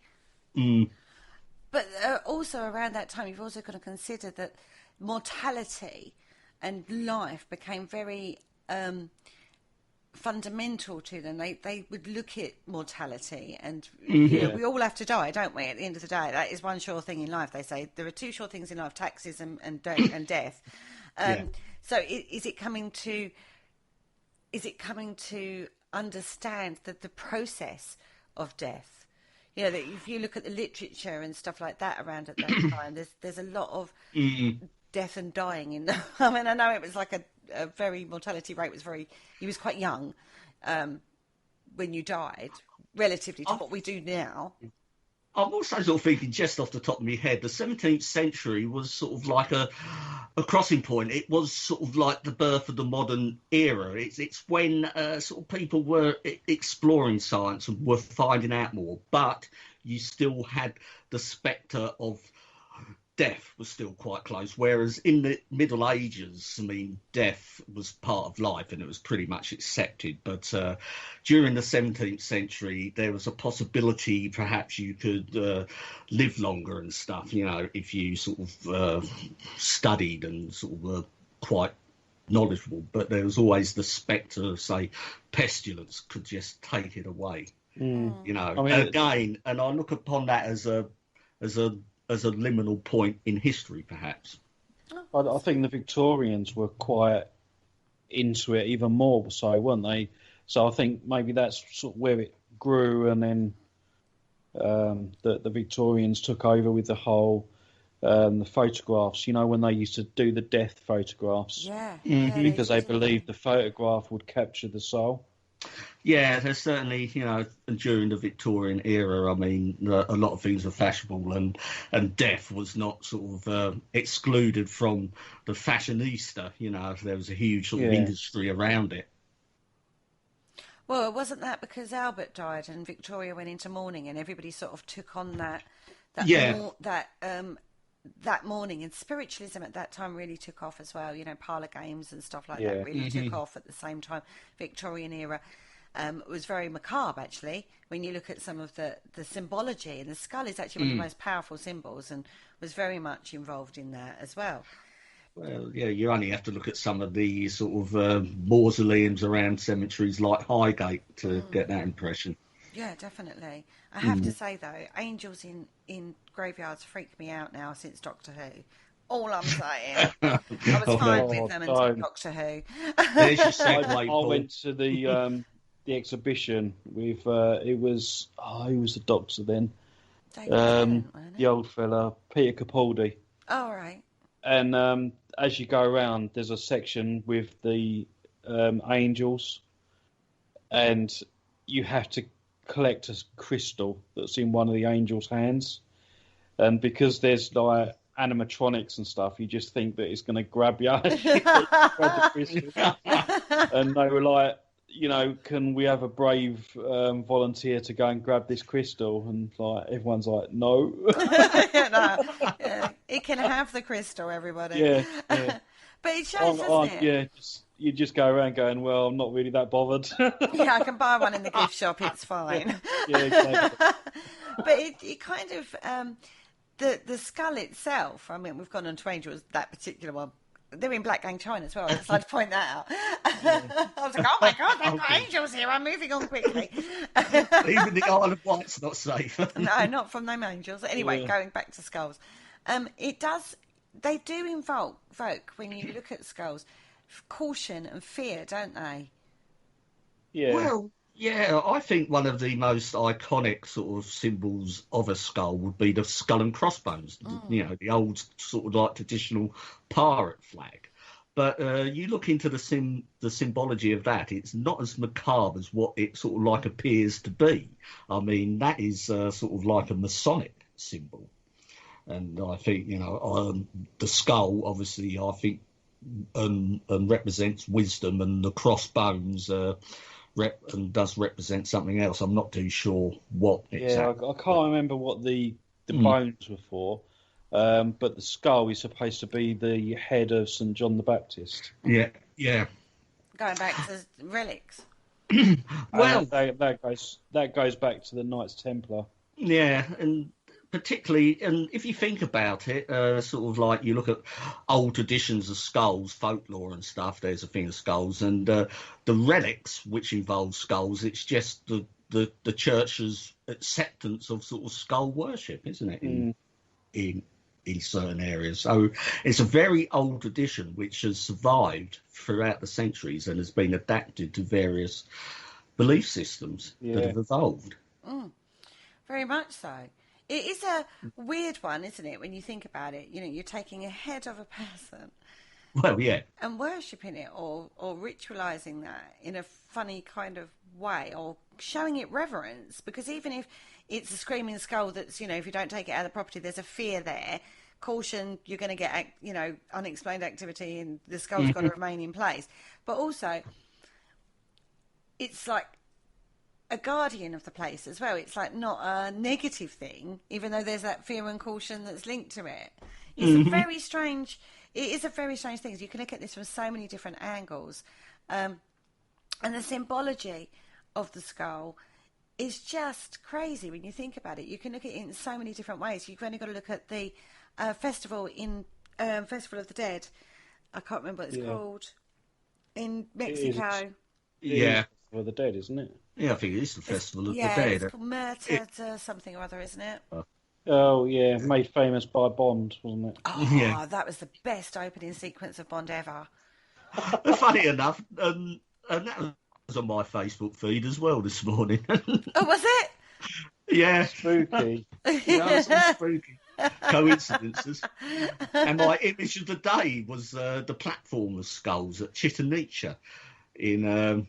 But also around that time, you've also got to consider that mortality and life became very fundamental to them. They would look at mortality, and you know, we all have to die, don't we? At the end of the day, that is one sure thing in life. They say there are 2 sure things in life: taxes and death. So is it coming to understand that the process of death? You know, that if you look at the literature and stuff like that around at that time, there's a lot of death and dying in them. I mean, I know it was like a very mortality rate was very. He was quite young when you died, relatively to what we do now. I'm also sort of thinking, just off the top of my head, the 17th century was sort of like a crossing point. It was sort of like the birth of the modern era. It's when sort of people were exploring science and were finding out more, but you still had the spectre of death was still quite close, whereas in the Middle Ages, I mean, death was part of life and it was pretty much accepted. But during the 17th century, there was a possibility perhaps you could live longer and stuff, you know, if you sort of studied and sort of were quite knowledgeable. But there was always the spectre of, say, pestilence could just take it away. You know, I mean, again, and I look upon that as a liminal point in history, perhaps. I think the Victorians were quite into it even more so, weren't they? So I think maybe that's sort of where it grew, and then the Victorians took over with the whole the photographs. You know, when they used to do the death photographs, yeah, because they believed the photograph would capture the soul. Yeah, there's certainly, during the Victorian era, I mean, a lot of things were fashionable, and death was not sort of excluded from the fashionista. There was a huge sort of industry around it. Well, it wasn't that because Albert died and Victoria went into mourning, and everybody sort of took on that mourning, and spiritualism at that time really took off as well. Parlour games and stuff like that really took off at the same time. Victorian era. Was very macabre, actually, when you look at some of the symbology. And the skull is actually one of the most powerful symbols, and was very much involved in that as well. Well, yeah, you only have to look at some of the sort of mausoleums around cemeteries like Highgate to get that impression. Yeah, definitely. I have to say, though, angels in graveyards freak me out now since Doctor Who. All I'm saying. I was fine with them until Doctor Who. There's your segue, I Paul. went to the exhibition with who was the doctor then? The old fella, Peter Capaldi. Oh, right. And as you go around, there's a section with the angels, and you have to collect a crystal that's in one of the angels' hands. And because there's like animatronics and stuff, you just think that it's going to grab you. Grab the crystal. And they were like, can we have a brave volunteer to go and grab this crystal? And like everyone's like, no. It can have the crystal, everybody. Yeah. But it shows, doesn't it? Yeah, you just go around going, well, I'm not really that bothered. Yeah, I can buy one in the gift shop. It's fine. Yeah, exactly. But it kind of the skull itself. I mean, we've gone on to angels, that particular one. They're in Black Gang China as well. I decided to point that out. I was like, oh my God, they've got angels here. I'm moving on quickly. Even the Isle of Wight's not safe. No, not from them angels. Anyway, going back to skulls. They do invoke, when you look at skulls, caution and fear, don't they? Yeah. Well, yeah, I think one of the most iconic sort of symbols of a skull would be the skull and crossbones, the old sort of like traditional pirate flag. But you look into the symbology of that, it's not as macabre as what it sort of like appears to be. I mean, that is sort of like a Masonic symbol. And I think, the skull, obviously, I think, represents wisdom, and the crossbones does represent something else. I'm not too sure what exactly. Yeah, I can't remember what the bones were for, but the skull is supposed to be the head of St. John the Baptist. Yeah. Going back to relics. Well, that goes back to the Knights Templar. Yeah, and particularly, and if you think about it, sort of like you look at old traditions of skulls, folklore and stuff, there's a thing of skulls, and the relics, which involve skulls, it's just the church's acceptance of sort of skull worship, isn't it, in certain areas. So it's a very old tradition which has survived throughout the centuries and has been adapted to various belief systems that have evolved. Very much so. It is a weird one, isn't it, when you think about it? You're taking a head of a person. Well, yeah. And worshipping it or ritualising that in a funny kind of way, or showing it reverence. Because even if it's a screaming skull that's, if you don't take it out of the property, there's a fear there. Caution, you're going to get, unexplained activity, and the skull's got to remain in place. But also, it's like a guardian of the place as well. It's like not a negative thing, even though there's that fear and caution that's linked to it. It's a very strange. It is a very strange thing. You can look at this from so many different angles, and the symbology of the skull is just crazy when you think about it. You can look at it in so many different ways. You've only got to look at the festival of the Dead. I can't remember what it's called in Mexico. Yeah. For the Dead, isn't it? Yeah, I think it is the Festival of the Dead. Yeah, it's called Muertos something or other, isn't it? Oh, yeah, made famous by Bond, wasn't it? Oh, yeah. That was the best opening sequence of Bond ever. Funny enough, and that was on my Facebook feed as well this morning. Oh, was it? Yeah. Spooky. Yeah, some spooky coincidences. And my image of the day was the platform of skulls at Chichen Itza in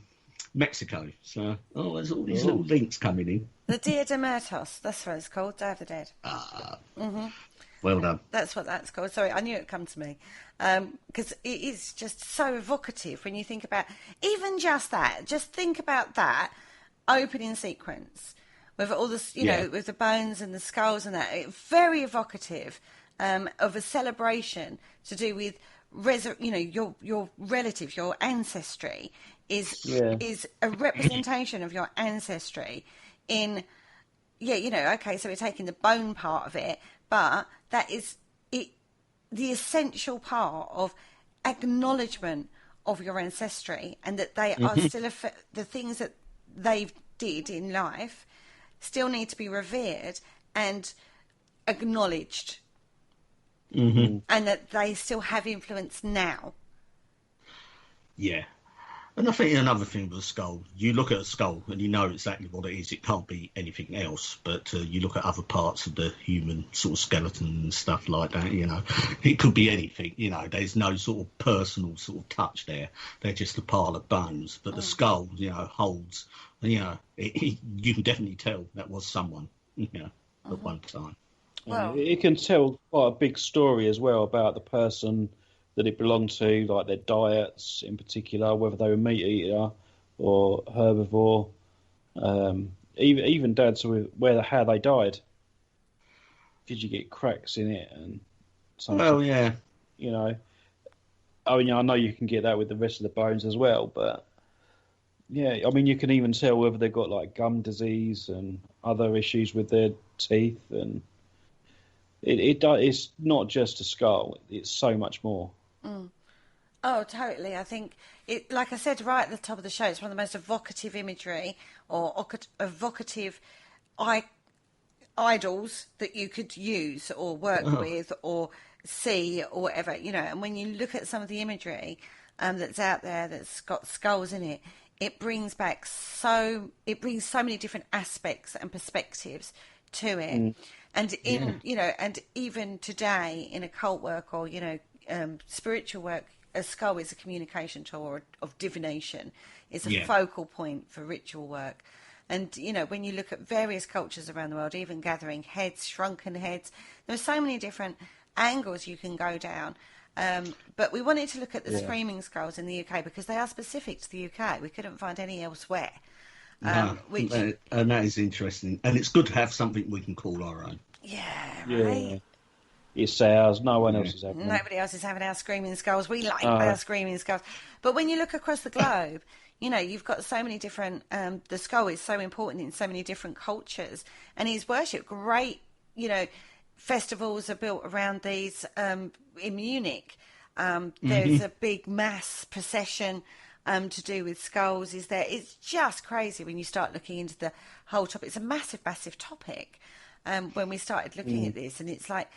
Mexico. So, there's all these little links coming in. The Dia de Muertos, that's what it's called, Day of the Dead. Well done. That's what that's called. Sorry, I knew it'd come to me. Because it is just so evocative when you think about, even just that, just think about that opening sequence with all the, with the bones and the skulls and that. It's very evocative of a celebration to do with, your relatives, your ancestry is a representation of your ancestry in, okay, so we're taking the bone part of it, but that is it, the essential part of acknowledgement of your ancestry, and that they are still the things that they did in life still need to be revered and acknowledged, and that they still have influence now. Yeah. And I think another thing with a skull, you look at a skull and you know exactly what it is. It can't be anything else. But you look at other parts of the human sort of skeleton and stuff like that, it could be anything. There's no sort of personal sort of touch there. They're just a pile of bones. But the skull, holds, you can definitely tell that was someone, at one time. Well, it can tell quite a big story as well about the person that it belonged to, like their diets in particular, whether they were meat eater or herbivore, even down to how they died. Did you get cracks in it and something? Well, yeah. I know you can get that with the rest of the bones as well, but yeah, you can even tell whether they've got like gum disease and other issues with their teeth, and it's not just a skull; it's so much more. Oh, totally. I think it, like I said right at the top of the show, it's one of the most evocative imagery or evocative idols that you could use or work with or see or whatever, and when you look at some of the imagery that's out there that's got skulls in it, it brings so many different aspects and perspectives to it. And and even today in occult work or, spiritual work, a skull is a communication tool of divination. It's a focal point for ritual work. And, when you look at various cultures around the world, even gathering heads, shrunken heads, there are so many different angles you can go down. But we wanted to look at the screaming skulls in the UK because they are specific to the UK. We couldn't find any elsewhere. And that is interesting. And it's good to have something we can call our own. Yeah, right? Yeah. It's ours. No one else is having them. Nobody else is having our screaming skulls. We like our screaming skulls. But when you look across the globe, you've got so many different... the skull is so important in so many different cultures. And is worshipped. Great, festivals are built around these. In Munich, there's a big mass procession to do with skulls. It's just crazy when you start looking into the whole topic. It's a massive, massive topic when we started looking at this. And it's like...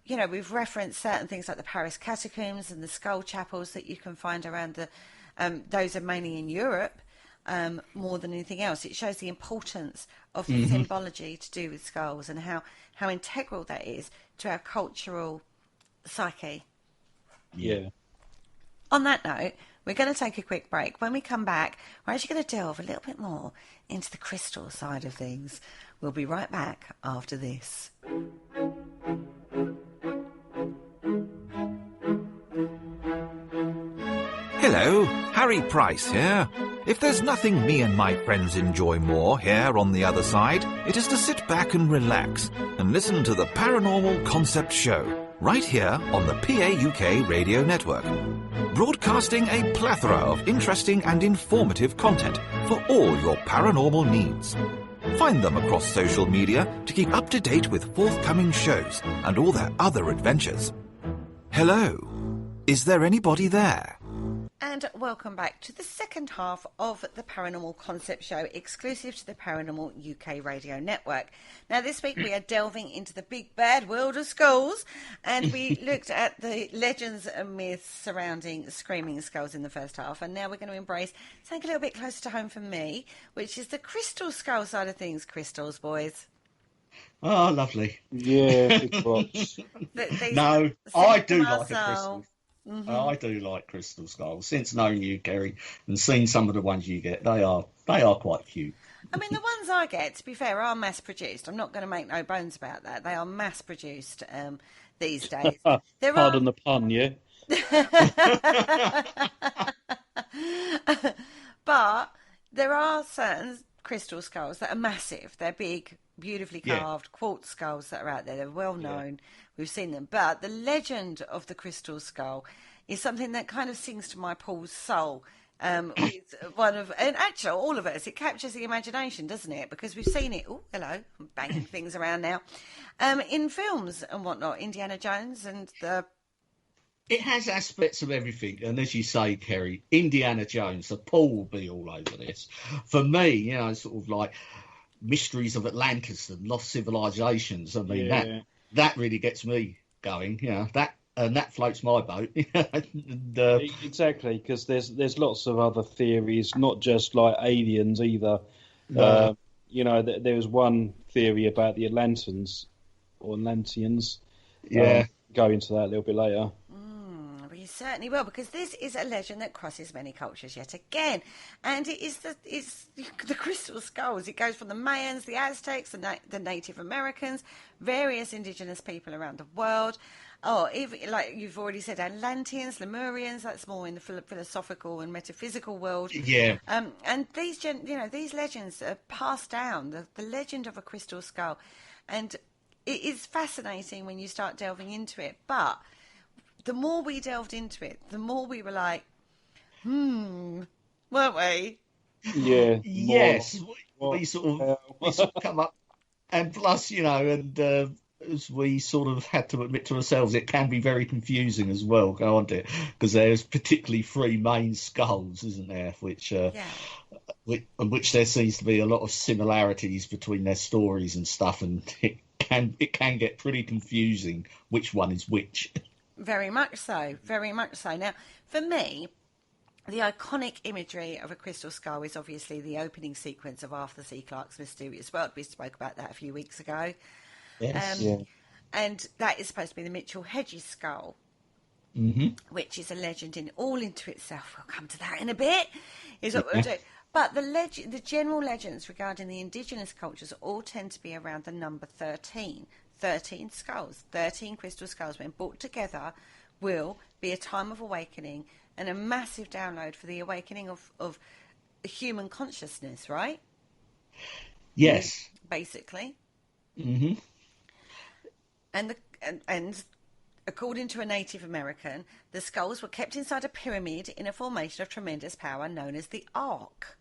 we've referenced certain things like the Paris catacombs and the skull chapels that you can find around the... those are mainly in Europe more than anything else. It shows the importance of the symbology to do with skulls and how integral that is to our cultural psyche. Yeah. On that note, we're going to take a quick break. When we come back, we're actually going to delve a little bit more into the crystal side of things. We'll be right back after this. Hello, Harry Price here. If there's nothing me and my friends enjoy more here on the other side, it is to sit back and relax and listen to the Paranormal Concept Show, right here on the PAUK Radio Network. Broadcasting a plethora of interesting and informative content for all your paranormal needs. Find them across social media to keep up to date with forthcoming shows and all their other adventures. Hello, is there anybody there? And welcome back to the second half of the Paranormal Concept Show, exclusive to the Paranormal UK Radio Network. Now, this week we are delving into the big bad world of skulls, and we looked at the legends and myths surrounding screaming skulls in the first half, and now we're going to embrace something a little bit closer to home for me, which is the crystal skull side of things. Crystals, boys. Oh, lovely. Yeah, big box. No, I do like a crystal. Mm-hmm. I do like crystal skulls. Since knowing you, Kerry, and seeing some of the ones you get, they are quite cute. I mean, the ones I get, to be fair, are mass-produced. I'm not going to make no bones about that. They are mass-produced these days. Pardon the pun, yeah? But there are certain crystal skulls that are massive. They're big, beautifully carved quartz skulls that are out there. They're well known. We've seen them. But the legend of the crystal skull is something that kind of sings to my Paul's soul. With one of, and actually all of us, it captures the imagination, doesn't it? Because we've seen it. Oh, hello, I'm banging things around now. In films and whatnot, Indiana Jones and the. It has aspects of everything, and as you say, Kerry, Indiana Jones, the Paul will be all over this. For me, sort of like Mysteries of Atlantis and Lost Civilizations. I mean, that really gets me going. That floats my boat. Exactly, because there's lots of other theories, not just like aliens either. No. There was one theory about the Atlanteans. Yeah. Go into that a little bit later. You certainly will, because this is a legend that crosses many cultures yet again, and it's the crystal skulls. It goes from the Mayans, the Aztecs, the Native Americans, various indigenous people around the world. Oh, even, like you've already said, Atlanteans, Lemurians. That's more in the philosophical and metaphysical world. Yeah. And these legends are passed down. The legend of a crystal skull, and it is fascinating when you start delving into it, but the more we delved into it, the more we were like, weren't we? Yeah. Yes. We sort of come up, and plus, as we sort of had to admit to ourselves, it can be very confusing as well, can't it? Because there's particularly three main skulls, isn't there? Which there seems to be a lot of similarities between their stories and stuff, and it can get pretty confusing which one is which. Very much so, very much so. Now, for me, the iconic imagery of a crystal skull is obviously the opening sequence of Arthur C. Clarke's Mysterious World. We spoke about that a few weeks ago. Yes. And that is supposed to be the Mitchell Hedges skull, which is a legend all into itself. We'll come to that in a bit, is what we'll do. But the general legends regarding the indigenous cultures all tend to be around the number 13. 13 skulls, 13 crystal skulls, when brought together, will be a time of awakening and a massive download for the awakening of human consciousness, right? Yes. Basically. Mm-hmm. And according to a Native American, the skulls were kept inside a pyramid in a formation of tremendous power known as the Ark.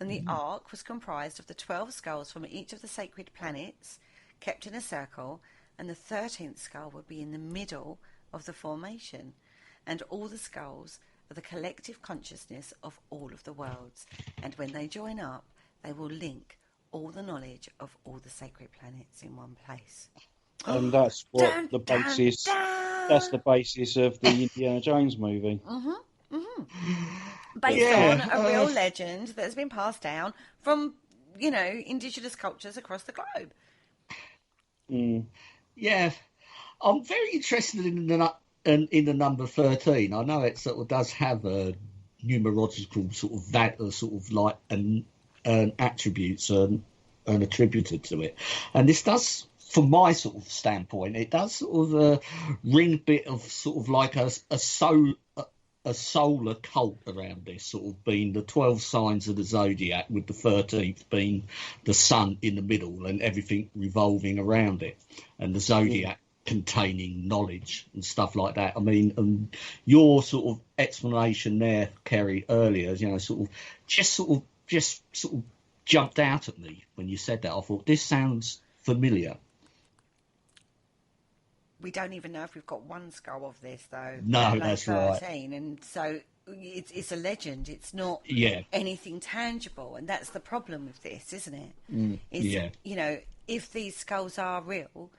And the Ark was comprised of the 12 skulls from each of the sacred planets, kept in a circle, and the 13th skull would be in the middle of the formation. And all the skulls are the collective consciousness of all of the worlds. And when they join up, they will link all the knowledge of all the sacred planets in one place. And that's what the basis. That's the basis of the Indiana Jones movie. Based on a real legend that's been passed down from, indigenous cultures across the globe. Yeah, I'm very interested in the number 13. I know it sort of does have a numerological sort of like an attributes and attributed to it, and this does, from my sort of standpoint, it does sort of ring a bit of sort of like a solar cult around this, sort of being the 12 signs of the zodiac, with the 13th being the sun in the middle and everything revolving around it, and the zodiac containing knowledge and stuff like that. I mean, your sort of explanation there, Kerry, earlier, sort of jumped out at me when you said that. I thought, this sounds familiar. We don't even know if we've got one skull of this, though. No, that's 13, right. And so it's a legend. It's not anything tangible, and that's the problem with this, isn't it? If these skulls are real,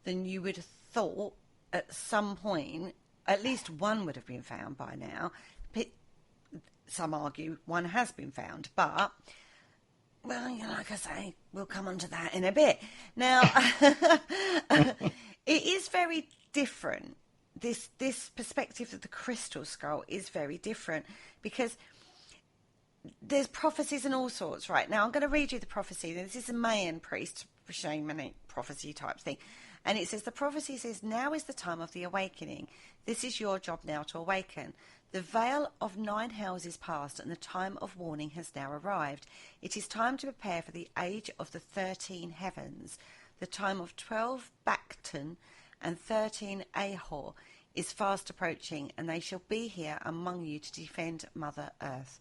then you would have thought at some point at least one would have been found by now. Some argue one has been found, but well, like I say, we'll come on to that in a bit. Now, it is very different this perspective of the crystal skull is very different, because there's prophecies and all sorts. Right now, I'm going to read you the prophecy. This is a Mayan priest shamanic prophecy type thing, and it says, the prophecy says, now is the time of the awakening. This is your job now to awaken. The veil of 9 hells is past, and the time of warning has now arrived. It is time to prepare for the age of the 13 heavens. The time of 12 Bacton and 13 Ahor is fast approaching, and they shall be here among you to defend Mother Earth.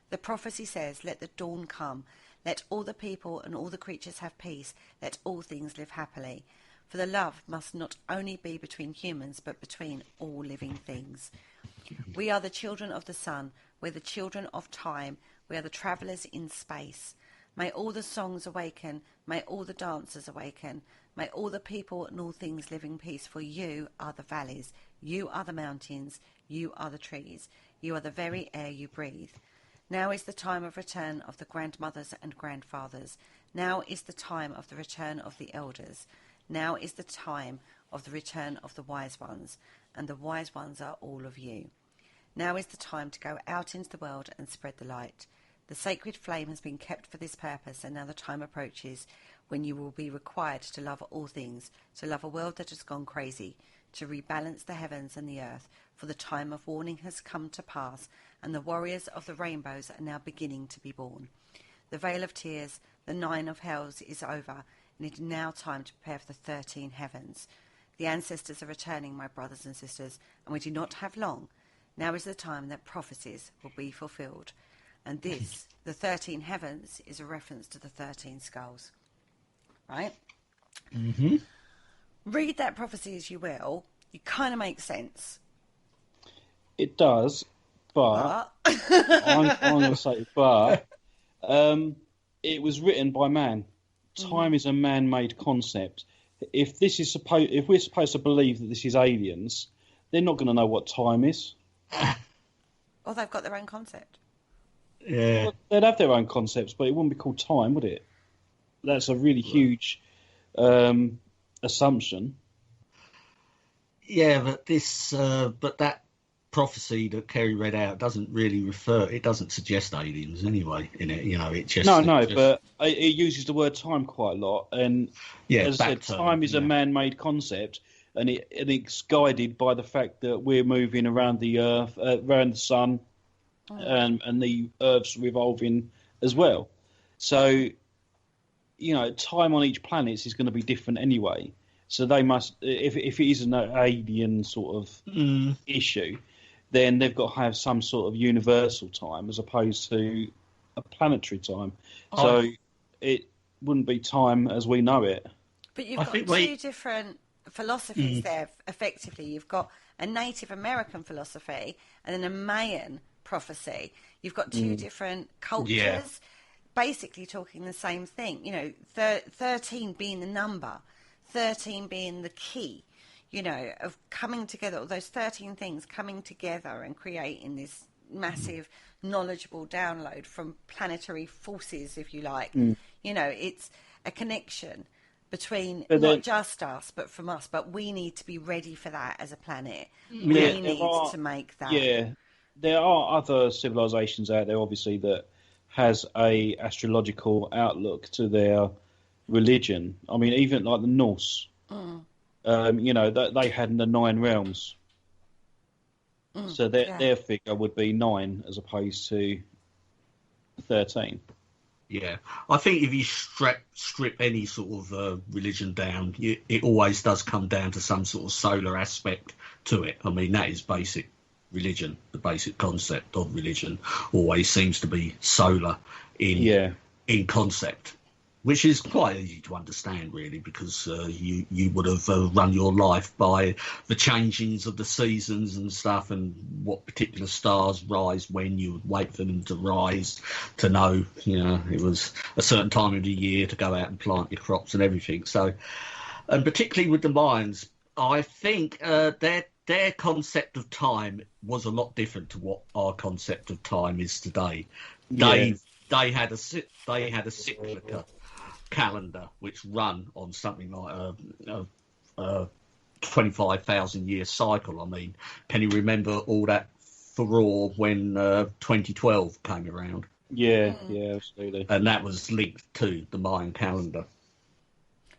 The prophecy says, let the dawn come. Let all the people and all the creatures have peace. Let all things live happily. For the love must not only be between humans, but between all living things. We are the children of the sun. We're the children of time. We are the travellers in space. May all the songs awaken. May all the dancers awaken. May all the people and all things live in peace. For you are the valleys. You are the mountains. You are the trees. You are the very air you breathe. Now is the time of return of the grandmothers and grandfathers. Now is the time of the return of the elders. Now is the time of the return of the wise ones, and the wise ones are all of you. Now is the time to go out into the world and spread the light. The sacred flame has been kept for this purpose, and now the time approaches when you will be required to love all things, to love a world that has gone crazy, to rebalance the heavens and the earth, for the time of warning has come to pass, and the warriors of the rainbows are now beginning to be born. The veil of tears, the 9 of hells is over, and it is now time to prepare for the 13 heavens. The ancestors are returning, my brothers and sisters, and we do not have long. Now is the time that prophecies will be fulfilled. And this, the 13 heavens, is a reference to the 13 skulls. Right? Mm-hmm. Read that prophecy as you will. It kind of makes sense. It does, but I'm going to say, but it was written by man. Time is a man-made concept. If we're supposed to believe that this is aliens, they're not going to know what time is. Or they've got their own concept. Yeah, Well, they'd have their own concepts, but it wouldn't be called time, would it? That's a really huge assumption. Yeah, but that prophecy that Kerry read out doesn't really it doesn't suggest aliens anyway in it. It just but it uses the word time quite a lot, and yeah, as I said, time is a man-made concept, and it's guided by the fact that we're moving around the Earth, around the sun, and the Earth's revolving as well. So, time on each planet is going to be different anyway. So they must, if it is an alien sort of issue, then they've got to have some sort of universal time as opposed to a planetary time. So it wouldn't be time as we know it. But you've got two different philosophies there, effectively. You've got a Native American philosophy and then a Mayan prophecy. You've got two different cultures basically talking the same thing. 13 being the number, 13 being the key, of coming together, all those 13 things coming together and creating this massive knowledgeable download from planetary forces, if you like. It's a connection between not just us, but from us. But we need to be ready for that as a planet. We need to make that. Yeah, there are other civilizations out there, obviously, that has a astrological outlook to their religion. I mean, even like the Norse, that they had the 9 realms. So their figure would be 9 as opposed to 13. Yeah, I think if you strip any sort of religion down, it always does come down to some sort of solar aspect to it. I mean, that is basic religion. The basic concept of religion always seems to be solar in concept, which is quite easy to understand, really, because you would have run your life by the changings of the seasons and stuff, and what particular stars rise when. You would wait for them to rise to know, it was a certain time of the year to go out and plant your crops and everything. So, and particularly with the Mayans, I think their concept of time was a lot different to what our concept of time is today. They had a cyclical calendar which run on something like 25,000 year cycle. I mean, can you remember all that furore when 2012 came around? Yeah, absolutely. And that was linked to the Mayan calendar.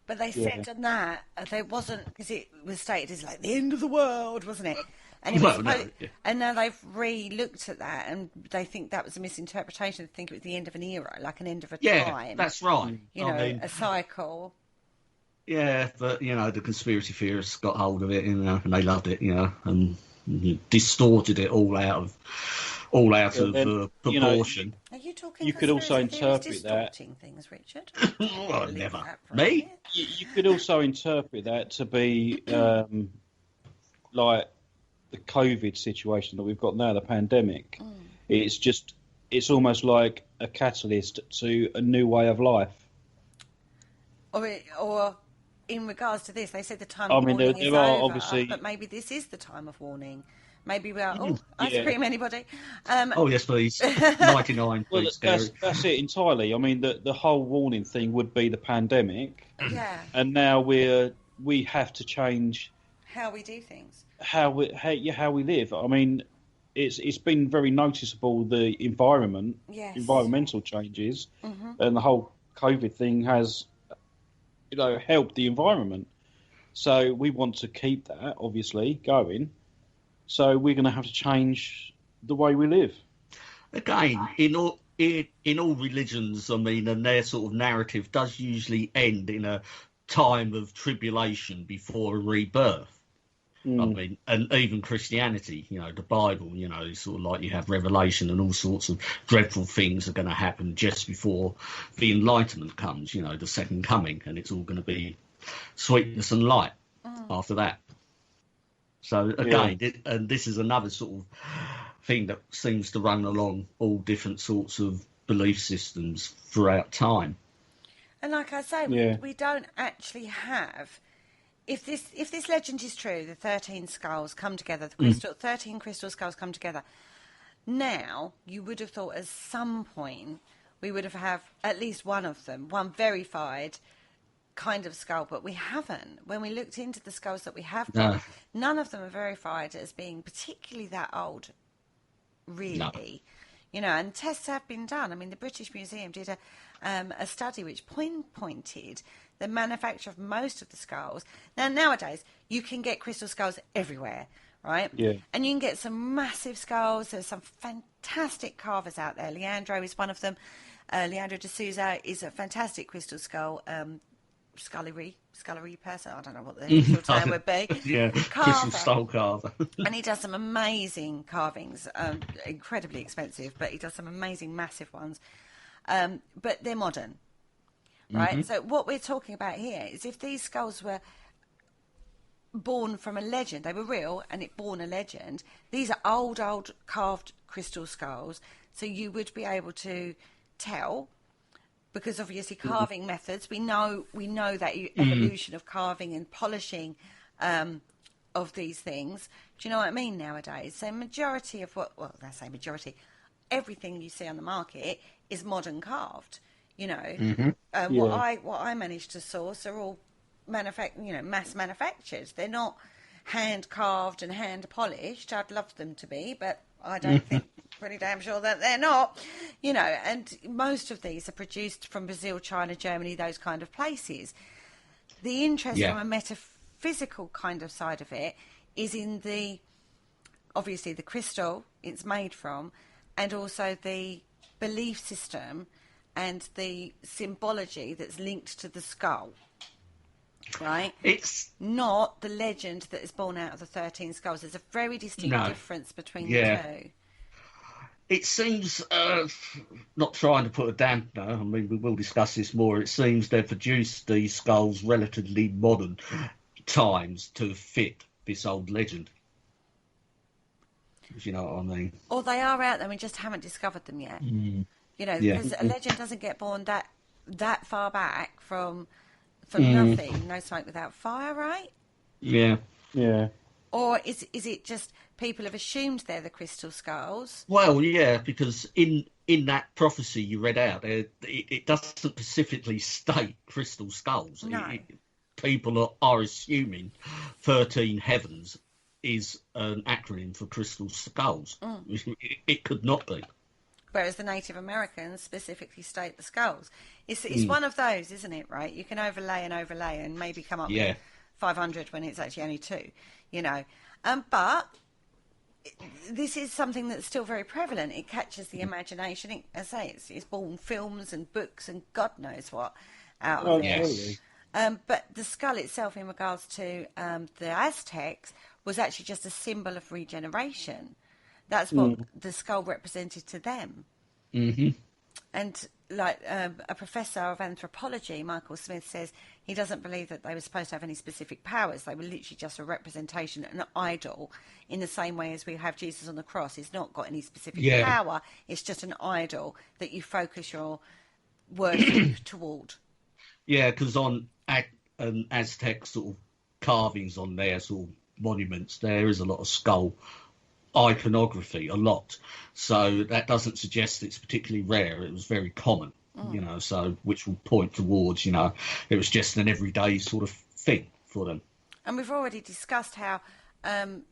But they said on that, there wasn't, because it was stated as like the end of the world, wasn't it? And, and now they've re-looked at that, and they think that was a misinterpretation. They think it was the end of an era, like an end of a time. Yeah, that's right. A cycle. Yeah, but, the conspiracy theorists got hold of it, and they loved it, and distorted it all out of proportion. Are you talking? You could also interpret that. Things, Richard. Well, never. Me? You could also interpret that to be like the COVID situation that we've got now, the pandemic. It's almost like a catalyst to a new way of life. Or in regards to this, they said the time of warning is over, obviously, but maybe this is the time of warning. Maybe we are. Ice cream, anybody? Yes, please. 99, please. Well, that's it entirely. I mean, the whole warning thing would be the pandemic. Yeah. And now we have to change how we do things. How we live. I mean, it's been very noticeable, the environmental changes, and the whole COVID thing has helped the environment. So we want to keep that obviously going. So we're going to have to change the way we live. Again, in all religions, I mean, and their sort of narrative does usually end in a time of tribulation before a rebirth. I mean, and even Christianity, the Bible, sort of like you have Revelation and all sorts of dreadful things are going to happen just before the Enlightenment comes, the second coming, and it's all going to be sweetness and light after that. So again, and this is another sort of thing that seems to run along all different sorts of belief systems throughout time. And like I say, we don't actually have. If this legend is true, the 13 skulls come together, 13 crystal skulls come together. Now, you would have thought at some point we would have at least one of them, one verified kind of skull, but we haven't. When we looked into the skulls that we have got, none of them are verified as being particularly that old, really. No. And tests have been done. I mean, the British Museum did a study which pinpointed the manufacture of most of the skulls. Now, nowadays, you can get crystal skulls everywhere, right? Yeah. And you can get some massive skulls. There's some fantastic carvers out there. Leandro is one of them. Leandro de Souza is a fantastic crystal skull scullery person. I don't know what the usual term would be. Crystal skull carver. And he does some amazing carvings, incredibly expensive, but he does some amazing, massive ones. But they're modern. Right, so what we're talking about here is if these skulls were born from a legend, they were real and it born a legend. These are old carved crystal skulls, so you would be able to tell, because obviously carving methods, we know that evolution of carving and polishing of these things. Do you know what I mean nowadays? So majority of everything you see on the market is modern carved. What I managed to source are all mass manufactured. They're not hand carved and hand polished. I'd love them to be, but I don't think, pretty damn sure that they're not. And most of these are produced from Brazil, China, Germany, those kind of places. The interest from a metaphysical kind of side of it is in obviously the crystal it's made from, and also the belief system and the symbology that's linked to the skull, right? It's not the legend that is born out of the 13 skulls. There's a very distinct difference between the two. It seems, not trying to put a dampener, I mean, we will discuss this more, it seems they've produced these skulls relatively modern times to fit this old legend. If you know what I mean. Or they are out there, we just haven't discovered them yet. Because a legend doesn't get born that far back from nothing. No smoke without fire, right? Yeah. Or is it just people have assumed they're the crystal skulls? Well, yeah, because in that prophecy you read out, it doesn't specifically state crystal skulls. No. people are assuming 13 heavens is an acronym for crystal skulls. It could not be. Whereas the Native Americans specifically state the skulls. It's one of those, isn't it, right? You can overlay and maybe come up with 500 when it's actually only 2, you know. But this is something that's still very prevalent. It catches the imagination. As I say, it's born films and books and God knows what out of it. Yes. But the skull itself, in regards to the Aztecs, was actually just a symbol of regeneration. That's what the skull represented to them. Mm-hmm. And like a professor of anthropology, Michael Smith, says he doesn't believe that they were supposed to have any specific powers. They were literally just a representation, an idol, in the same way as we have Jesus on the cross. He's not got any specific power. It's just an idol that you focus your worship toward. Yeah, because on Aztec sort of carvings on their sort of monuments, there is a lot of skull iconography, a lot. So that doesn't suggest it's particularly rare. It was very common, you know, so which will point towards, you know, it was just an everyday sort of thing for them. And we've already discussed how,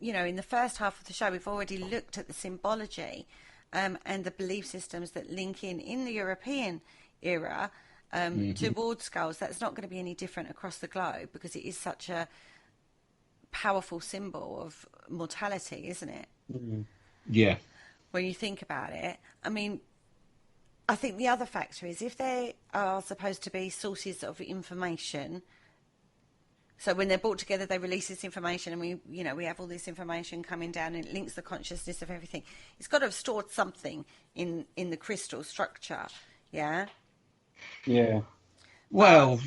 you know, in the first half of the show, we've already looked at the symbology and the belief systems that link in the European era towards skulls. That's not going to be any different across the globe because it is such a powerful symbol of mortality, isn't it? Yeah. When you think about it, I mean, I think the other factor is if they are supposed to be sources of information, so when they're brought together, they release this information, and we have all this information coming down, and it links the consciousness of everything. It's got to have stored something in the crystal structure, yeah. Yeah. Well,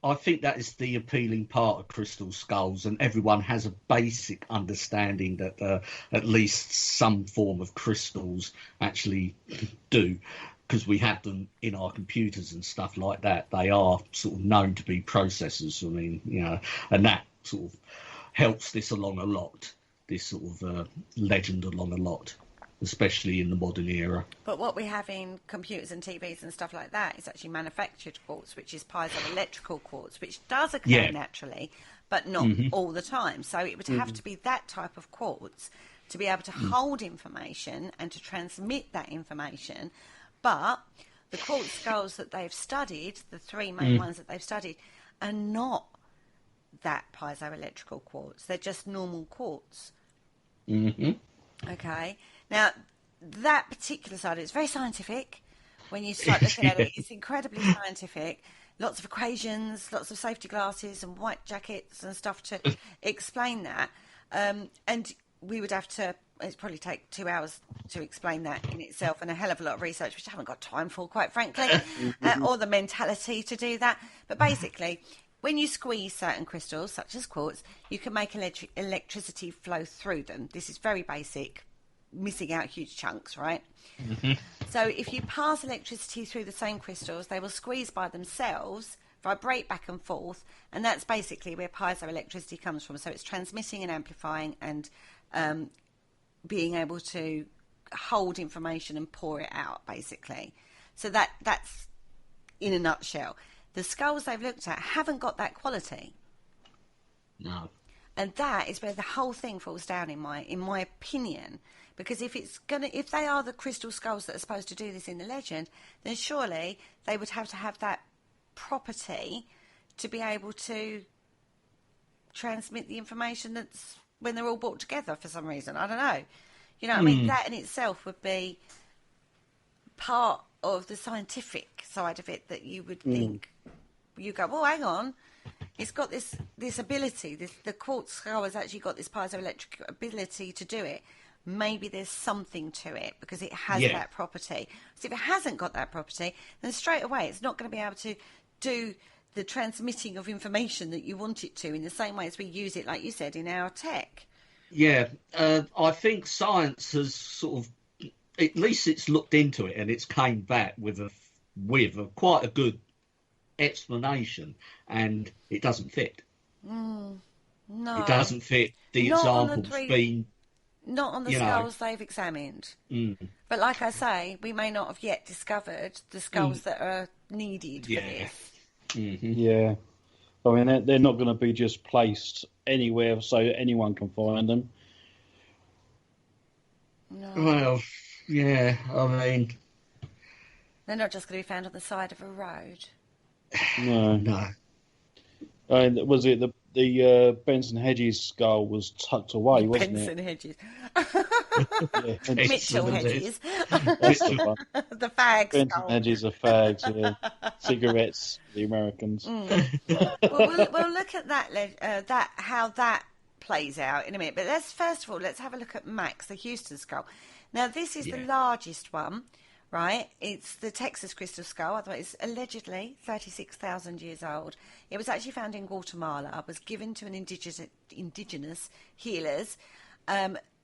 I think that is the appealing part of crystal skulls, and everyone has a basic understanding that at least some form of crystals actually do, because we have them in our computers and stuff like that. They are sort of known to be processors. I mean, you know, and that sort of helps this along a lot, this sort of legend along a lot, especially in the modern era. But what we have in computers and TVs and stuff like that is actually manufactured quartz, which is piezoelectrical quartz, which does occur naturally, but not all the time. So it would have to be that type of quartz to be able to hold information and to transmit that information. But the quartz skulls that they've studied, the 3 main ones that they've studied, are not that piezoelectrical quartz. They're just normal quartz. Okay. Now, that particular side is very scientific. When you start looking at it, it's incredibly scientific. Lots of equations, lots of safety glasses and white jackets and stuff to explain that. And we would have to, it'd probably take 2 hours to explain that in itself, and a hell of a lot of research, which I haven't got time for, quite frankly, or the mentality to do that. But basically, when you squeeze certain crystals, such as quartz, you can make electricity flow through them. This is very basic, missing out huge chunks, right? So if you pass electricity through the same crystals, they will squeeze by themselves, vibrate back and forth, and that's basically where piezoelectricity comes from. So it's transmitting and amplifying and being able to hold information and pour it out, basically. So that's in a nutshell. The skulls they've looked at haven't got that quality. No. And that is where the whole thing falls down, in my opinion. Because if they are the crystal skulls that are supposed to do this in the legend, then surely they would have to have that property to be able to transmit the information that's when they're all brought together for some reason. I don't know. You know what I mean? That in itself would be part of the scientific side of it that you would think. You go, well, hang on. It's got this ability. The quartz skull has actually got this piezoelectric ability to do it. Maybe there's something to it because it has that property. So if it hasn't got that property, then straight away it's not going to be able to do the transmitting of information that you want it to in the same way as we use it, like you said, in our tech. Yeah, I think science has sort of, at least it's looked into it and it's came back with a quite a good explanation, and it doesn't fit. No, it doesn't fit. The examples being not on the skulls they've examined. But like I say, we may not have yet discovered the skulls that are needed for this. Mm-hmm. Yeah. I mean, they're not going to be just placed anywhere so anyone can find them. No. Well, yeah, I mean... They're not just going to be found on the side of a road. No. No. Was it the Benson Hedges skull was tucked away, wasn't Benson it? Hedges. Yeah, Mitchell Hedges. that's the one. The fag Benson skull. Hedges are fags, yeah. Cigarettes, the Americans. We'll look at that how that plays out in a minute. But let's have a look at Max, the Houston skull. Now, this is the largest one, right? It's the Texas crystal skull. Otherwise, it's allegedly 36,000 years old. It was actually found in Guatemala. Was given to an indigenous healers,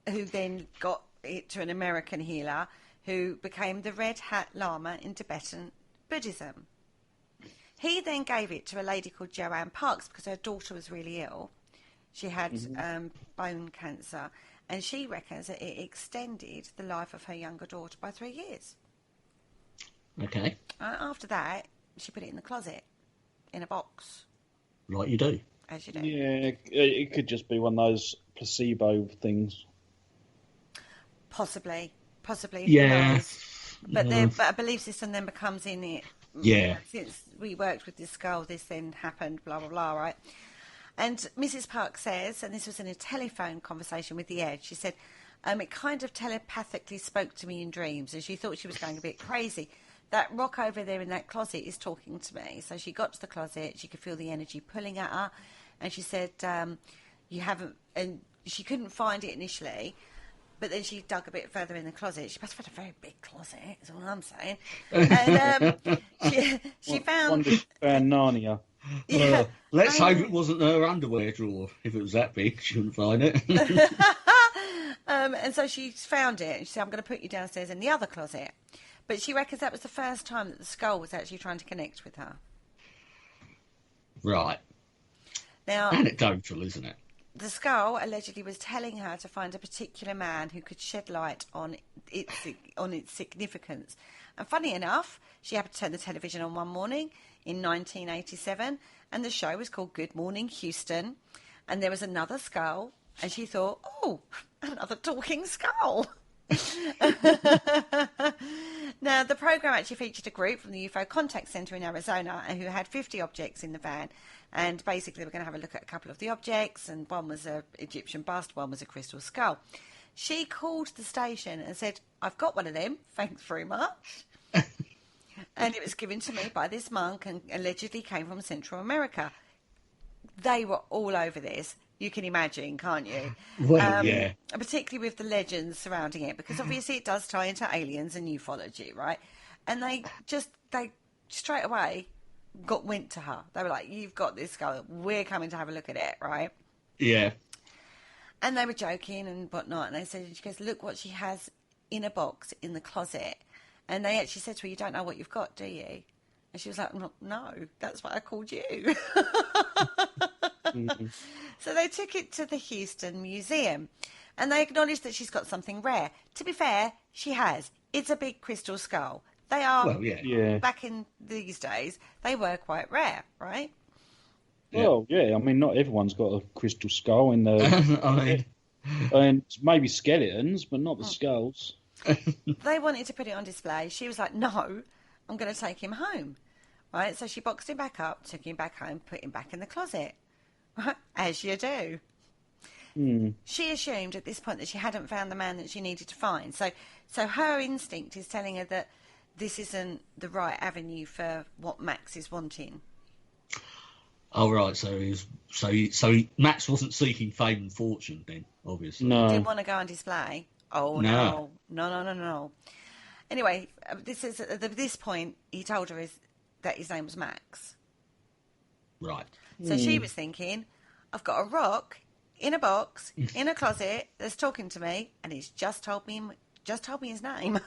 who then got it to an American healer, who became the Red Hat Lama in Tibetan Buddhism. He then gave it to a lady called Joanne Parks because her daughter was really ill. She had bone cancer, and she reckons that it extended the life of her younger daughter by 3 years. Okay. After that, she put it in the closet, in a box. Like you do. As you do. Yeah, it could just be one of those placebo things. Possibly. Yeah. Who knows? But a belief system then becomes in it. Yeah. Since we worked with this skull, this then happened, blah, blah, blah, right? And Mrs. Park says, and this was in a telephone conversation with The Edge, she said, it kind of telepathically spoke to me in dreams, and she thought she was going a bit crazy. That rock over there in that closet is talking to me. So she got to the closet, she could feel the energy pulling at her, and she said, you haven't, and she couldn't find it initially, but then she dug a bit further in the closet. She must have had a very big closet, is all I'm saying. And she found... Narnia. Yeah. Let's hope it wasn't her underwear drawer. If it was that big, she couldn't find it. And so she found it, and she said, I'm going to put you downstairs in the other closet. But she reckons that was the first time that the skull was actually trying to connect with her. Right. Now, anecdotal, isn't it? The skull allegedly was telling her to find a particular man who could shed light on its significance. And funny enough, she happened to turn the television on one morning in 1987, and the show was called Good Morning Houston, and there was another skull, and she thought, oh, another talking skull. Now, the programme actually featured a group from the UFO Contact Centre in Arizona who had 50 objects in the van, and basically we're going to have a look at a couple of the objects, and one was an Egyptian bust, one was a crystal skull. She called the station and said, I've got one of them, thanks very much. And it was given to me by this monk and allegedly came from Central America. They were all over this. You can imagine, can't you? Well, yeah. Particularly with the legends surrounding it, because obviously it does tie into aliens and ufology, right? And they straight away went to her. They were like, you've got this skull. We're coming to have a look at it, right? Yeah. And they were joking and whatnot. And they said, she goes, look what she has in a box in the closet. And they actually said to her, you don't know what you've got, do you? And she was like, no, that's why I called you. Mm-hmm. So they took it to the Houston Museum, and they acknowledged that she's got something rare. To be fair, she has. It's a big crystal skull. They are, well, yeah. Back in these days, they were quite rare, right? Well, yeah, I mean, not everyone's got a crystal skull in the... and maybe skeletons, but not the skulls. They wanted to put it on display. She was like, no, I'm going to take him home. Right? So she boxed him back up, took him back home, put him back in the closet. Right? As you do. She assumed at this point that she hadn't found the man that she needed to find. So her instinct is telling her that this isn't the right avenue for what Max is wanting. Oh, right. So Max wasn't seeking fame and fortune then, obviously. No. Didn't want to go on display. Oh, no. No. Anyway, at this point, he told her that his name was Max. Right. So she was thinking, I've got a rock in a box in a closet that's talking to me, and he's just told me his name.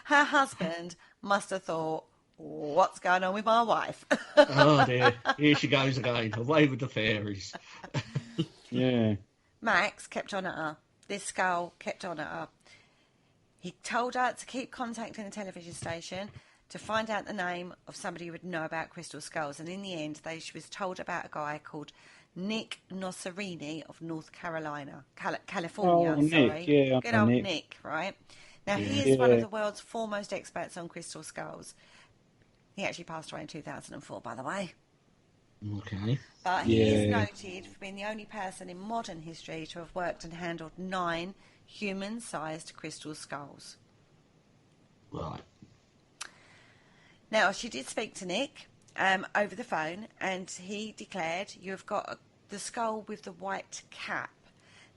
Her husband must have thought, what's going on with my wife? Oh dear, here she goes again, away with the fairies. Yeah. Max kept on at her. This skull kept on at her. He told her to keep contacting the television station. to find out the name of somebody who would know about crystal skulls. And in the end, she was told about a guy called Nick Nosserini of North Carolina, California. Oh, sorry. Nick, yeah. Good old Nick, right? Now, he is one of the world's foremost experts on crystal skulls. He actually passed away in 2004, by the way. Okay. But he is noted for being the only person in modern history to have worked and handled 9 human-sized crystal skulls. Right. Now, she did speak to Nick over the phone, and he declared, you've got the skull with the white cap.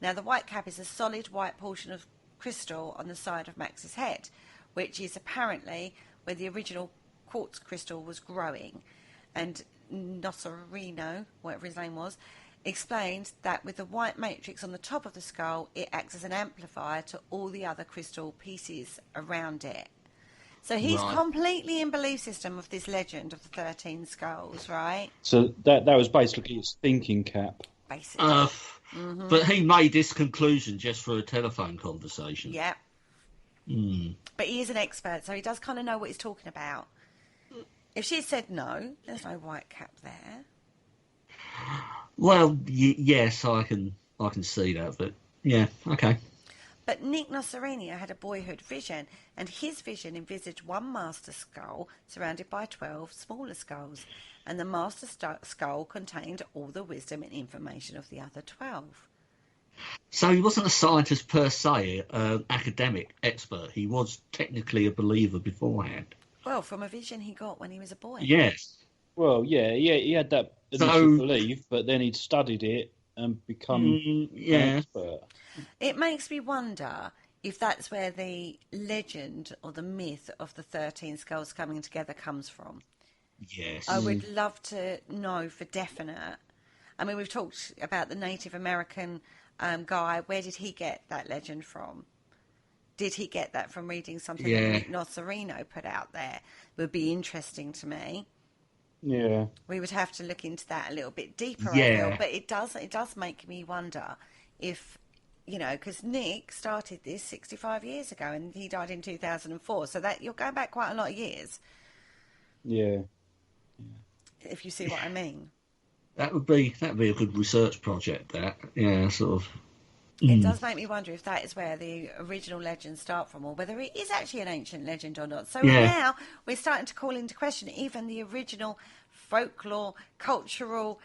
Now, the white cap is a solid white portion of crystal on the side of Max's head, which is apparently where the original quartz crystal was growing. And Nosserino, whatever his name was, explained that with the white matrix on the top of the skull, it acts as an amplifier to all the other crystal pieces around it. So he's completely in belief system of this legend of the 13 skulls, right? So that was basically his thinking cap. Basically. But he made this conclusion just for a telephone conversation. Yeah. But he is an expert, so he does kind of know what he's talking about. If she said no, there's no white cap there. Well, yes, I can see that, but yeah, okay. But Nick Nosserini had a boyhood vision, and his vision envisaged one master skull surrounded by 12 smaller skulls, and the master skull contained all the wisdom and information of the other 12. So he wasn't a scientist per se, academic expert. He was technically a believer beforehand. Well, from a vision he got when he was a boy. Yes. Well, he had that initial belief, but then he'd studied it and become an expert. It makes me wonder if that's where the legend or the myth of the 13 skulls coming together comes from. Yes. I would love to know for definite. I mean, we've talked about the Native American guy. Where did he get that legend from? Did he get that from reading something that Nick Nosserino put out there? It would be interesting to me. Yeah. We would have to look into that a little bit deeper, I feel. But it does make me wonder if, because Nick started this 65 years ago and he died in 2004. So that you're going back quite a lot of years. Yeah. If you see what I mean. That would be a good research project, that. Yeah, sort of. It does make me wonder if that is where the original legends start from, or whether it is actually an ancient legend or not. So now we're starting to call into question even the original folklore, cultural,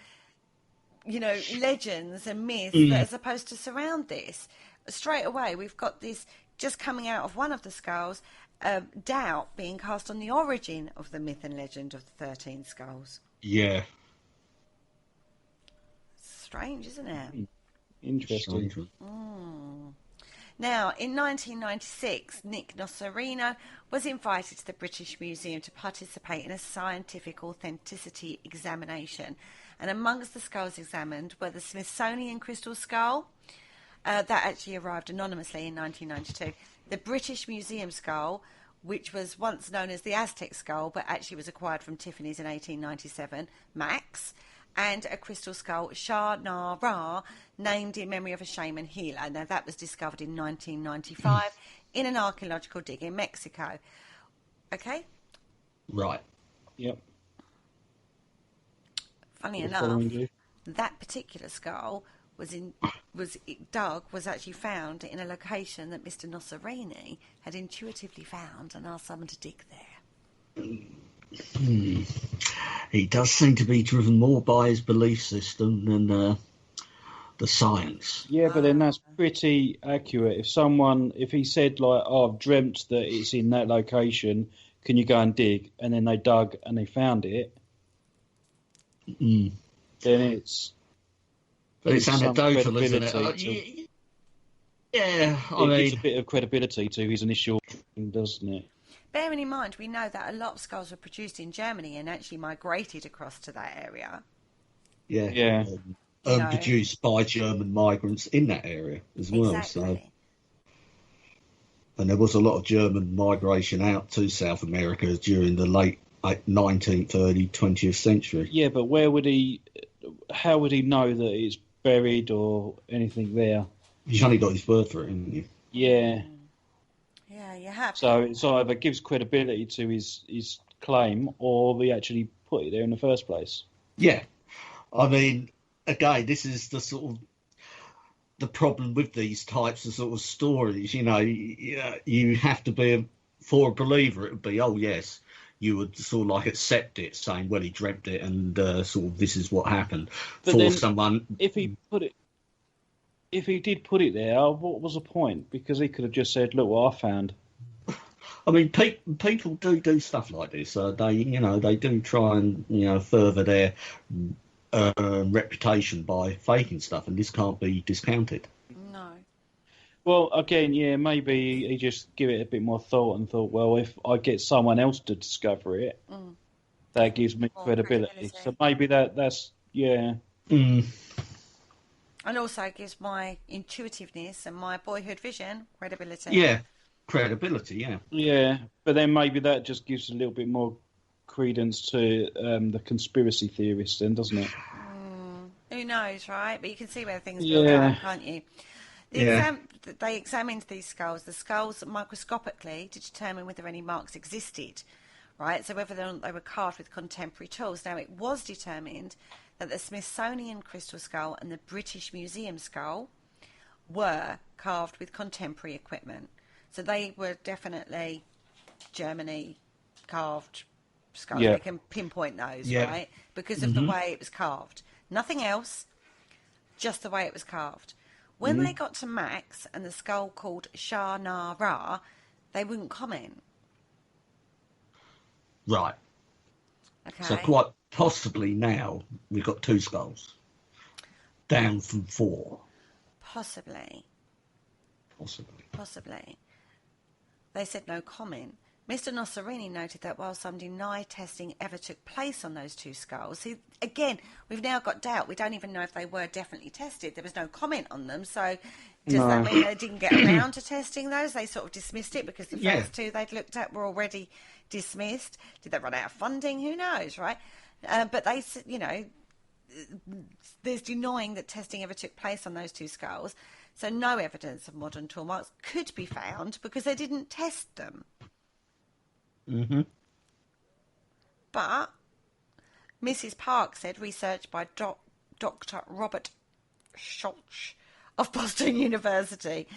legends and myths that are supposed to surround this. Straight away, we've got this just coming out of one of the skulls, doubt being cast on the origin of the myth and legend of the 13 skulls. Yeah. Strange, isn't it? Interesting. Now, in 1996, Nick Nosserino was invited to the British Museum to participate in a scientific authenticity examination. And amongst the skulls examined were the Smithsonian crystal skull, that actually arrived anonymously in 1992, the British Museum skull, which was once known as the Aztec skull, but actually was acquired from Tiffany's in 1897, Max, and a crystal skull, Shah-Na-Ra, named in memory of a shaman healer. Now, that was discovered in 1995 in an archaeological dig in Mexico. Okay? Right. Yep. Funny enough, that particular skull was actually found in a location that Mr. Nosserini had intuitively found and asked someone to dig there. He does seem to be driven more by his belief system than the science. Yeah, but then that's pretty accurate. If he said, like, I've dreamt that it's in that location, can you go and dig? And then they dug and they found it. Then it's... But it's anecdotal, isn't it? It gives a bit of credibility to his initial thing, doesn't it? Bearing in mind, we know that a lot of skulls were produced in Germany and actually migrated across to that area. Yeah. Produced by German migrants in that area as well. Exactly. So, and there was a lot of German migration out to South America during the late 19th, early 20th century. Yeah, but how would he know that it's buried or anything there? He's only got his word for it, haven't you? Yeah. Yeah, you have. So it's either gives credibility to his claim, or they actually put it there in the first place. Yeah, I mean, again, this is the sort of the problem with these types of sort of stories. You have to be for a believer. It would be, oh yes, you would sort of like accept it, saying, well, he dreamt it, and sort of this is what happened. But for then, someone, if he did put it there, what was the point? Because he could have just said, "Look what I found." I mean, people do stuff like this. They do try and further their reputation by faking stuff, and this can't be discounted. No. Well, again, yeah, maybe he just give it a bit more thought and thought, well, if I get someone else to discover it, that gives me credibility. So maybe that's yeah. Mm. And also gives my intuitiveness and my boyhood vision credibility. Yeah, credibility, yeah. Yeah, but then maybe that just gives a little bit more credence to the conspiracy theorists then, doesn't it? Who knows, right? But you can see where things build up, can't you? They examined these skulls. The skulls microscopically to determine whether any marks existed, right? So whether they were carved with contemporary tools. Now, it was determined that the Smithsonian crystal skull and the British Museum skull were carved with contemporary equipment. So they were definitely Germany carved skulls. Yeah. They can pinpoint those, right? Because of the way it was carved. Nothing else, just the way it was carved. When they got to Max and the skull called Shah Na Ra, they wouldn't comment. Right. Okay. So quite possibly now we've got 2 skulls, down from 4. Possibly. Possibly. They said no comment. Mr. Nosserini noted that while some deny testing ever took place on those 2 skulls, see, again, we've now got doubt. We don't even know if they were definitely tested. There was no comment on them, so does that mean they didn't get around to testing those? They sort of dismissed it because the first 2 they'd looked at were already dismissed. Did they run out of funding? Who knows, right? But they, there's denying that testing ever took place on those 2 skulls, so no evidence of modern tool marks could be found because they didn't test them. Mm-hmm. But Mrs. Park said research by Dr. Robert Schultz of Boston University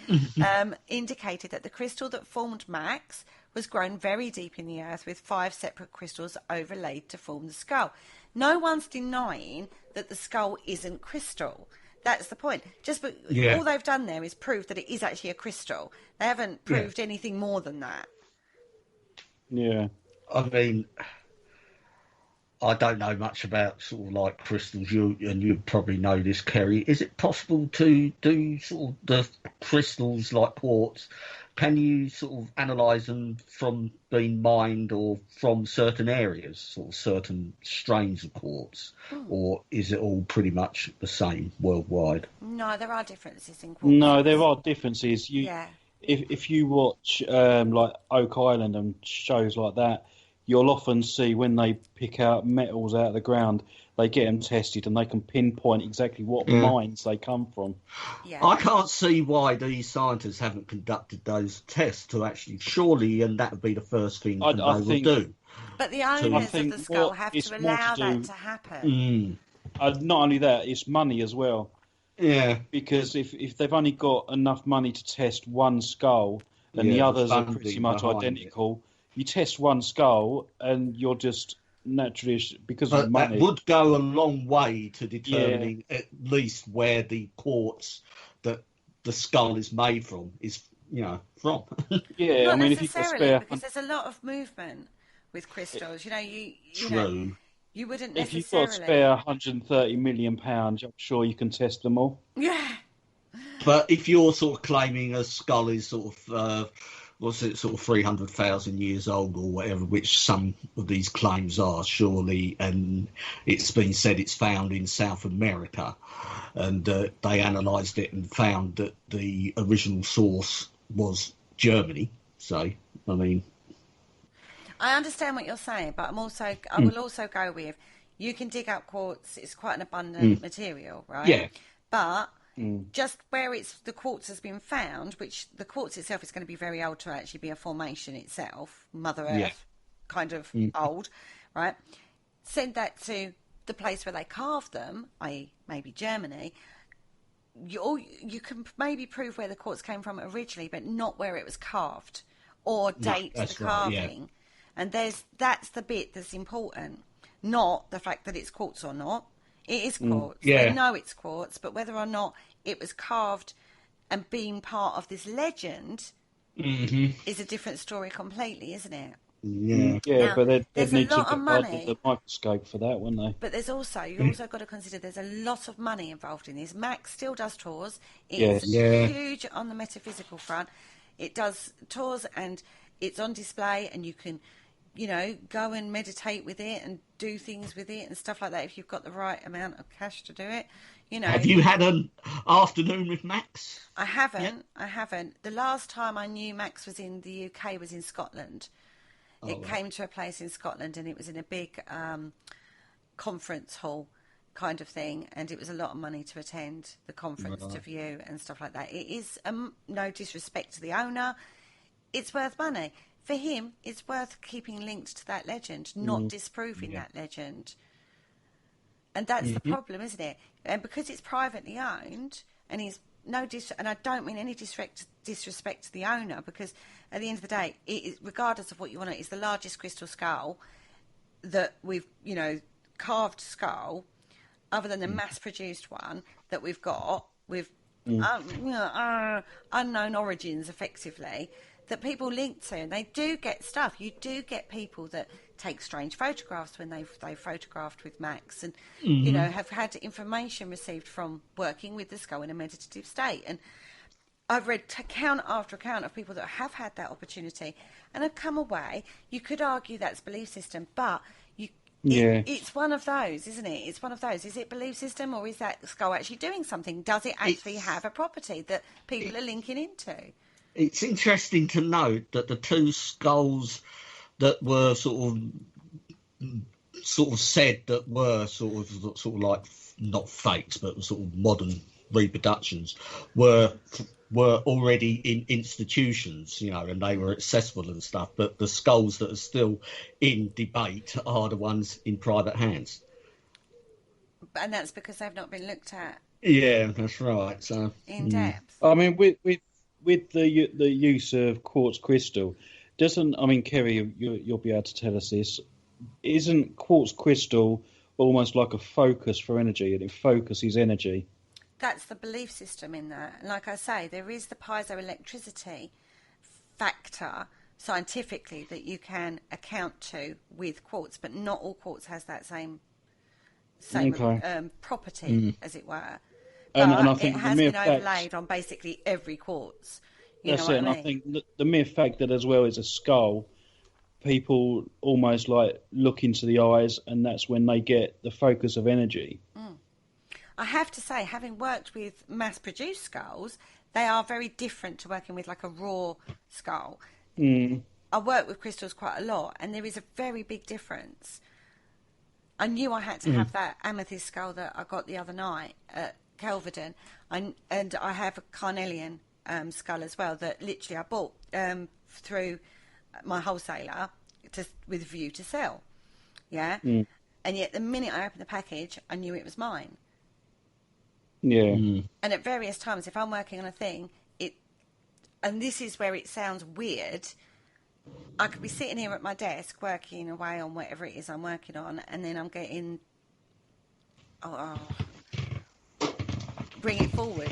indicated that the crystal that formed Max was grown very deep in the earth with 5 separate crystals overlaid to form the skull. No one's denying that the skull isn't crystal. That's the point. All they've done there is prove that it is actually a crystal. They haven't proved anything more than that. Yeah. I mean, I don't know much about sort of like crystals. You probably know this, Kerry. Is it possible to do sort of the crystals like quartz? Can you sort of analyse them from being mined or from certain areas, sort of certain strains of quartz? Or is it all pretty much the same worldwide? No, there are differences in quartz. No, there are differences. If you watch like Oak Island and shows like that, you'll often see when they pick out metals out of the ground, they get them tested and they can pinpoint exactly what mines they come from. Yeah. I can't see why these scientists haven't conducted those tests to actually, surely, and that would be the first thing they would do. But the owners of the skull have to allow that to happen. Not only that, it's money as well. Yeah. Because if they've only got enough money to test one skull and the others are pretty much identical, you test one skull and you're just naturally, because of money. That would go a long way to determining at least where the quartz that the skull is made from is, from. Yeah, Not I mean, if you've got spare... because there's a lot of movement with crystals. You True. know, you wouldn't If necessarily... you've got spare £130 million, I'm sure you can test them all. Yeah. But if you're sort of claiming a skull is sort of, sort of 300,000 years old or whatever, which some of these claims are, surely, and it's been said it's found in South America, and they analysed it and found that the original source was Germany. So, I mean... I understand what you're saying, but I will also go with, you can dig up quartz, it's quite an abundant material, right? Yeah. But just where the quartz has been found, which the quartz itself is going to be very old to actually be a formation itself, Mother Earth, kind of old, right? Send that to the place where they carved them, i.e. maybe Germany. You can maybe prove where the quartz came from originally, but not where it was carved or date the carving. And that's the bit that's important, not the fact that it's quartz or not. It is quartz. They know it's quartz, but whether or not it was carved and being part of this legend is a different story completely, isn't it? Yeah, now, but they'd need to get the microscope for that, wouldn't they? But there's also, you also got to consider there's a lot of money involved in this. Max still does tours. It's huge on the metaphysical front. It does tours and it's on display, and you can, you know, go and meditate with it and do things with it and stuff like that if you've got the right amount of cash to do it. You know, have you had an afternoon with Max? I haven't. I haven't. The last time I knew Max was in the UK was in Scotland. It came to a place in Scotland, and it was in a big conference hall kind of thing, and it was a lot of money to attend the conference, to view and stuff like that. It is, no disrespect to the owner, it's worth money. For him, it's worth keeping linked to that legend, not disproving that legend. And that's the problem, isn't it? And because it's privately owned, and he's and I don't mean any disrespect to the owner, because at the end of the day, it is, regardless of what you want, it is the largest crystal skull that we've, you know, carved skull, other than the mass-produced one that we've got with unknown origins, effectively, that people link to. And they do get stuff. You do get people that take strange photographs when they've photographed with Max, and you know, have had information received from working with the skull in a meditative state. And I've read account after account of people that have had that opportunity and have come away. You could argue that's belief system, but it's one of those, isn't it? It's one of those. Is it belief system, or is that skull actually doing something? Does it actually have a property that people are linking into? It's interesting to note that the two skulls that were sort of said that were sort of like not fakes, but sort of modern reproductions were already in institutions, you know, and they were accessible and stuff. But the skulls that are still in debate are the ones in private hands. And that's because they've not been looked at. Yeah, that's right. So in depth. I mean, with the use of quartz crystal, Kerry, you'll be able to tell us this. Isn't quartz crystal almost like a focus for energy, and it focuses energy? That's the belief system in that. And like I say, there is the piezoelectricity factor scientifically that you can account to with quartz, but not all quartz has that same property, as it were. And I think it has been overlaid on basically every quartz. That's it. And I think the mere fact that as well as a skull, people almost like look into the eyes, and that's when they get the focus of energy. I have to say, having worked with mass-produced skulls, they are very different to working with like a raw skull. I work with crystals quite a lot, and there is a very big difference. I knew I had to have that amethyst skull that I got the other night at Kelvedon, and I have a carnelian skull as well that literally I bought through my wholesaler with a view to sell. And yet the minute I opened the package, I knew it was mine. And at various times, if I'm working on a thing, and this is where it sounds weird, I could be sitting here at my desk working away on whatever it is I'm working on, and then I'm getting bring it forward,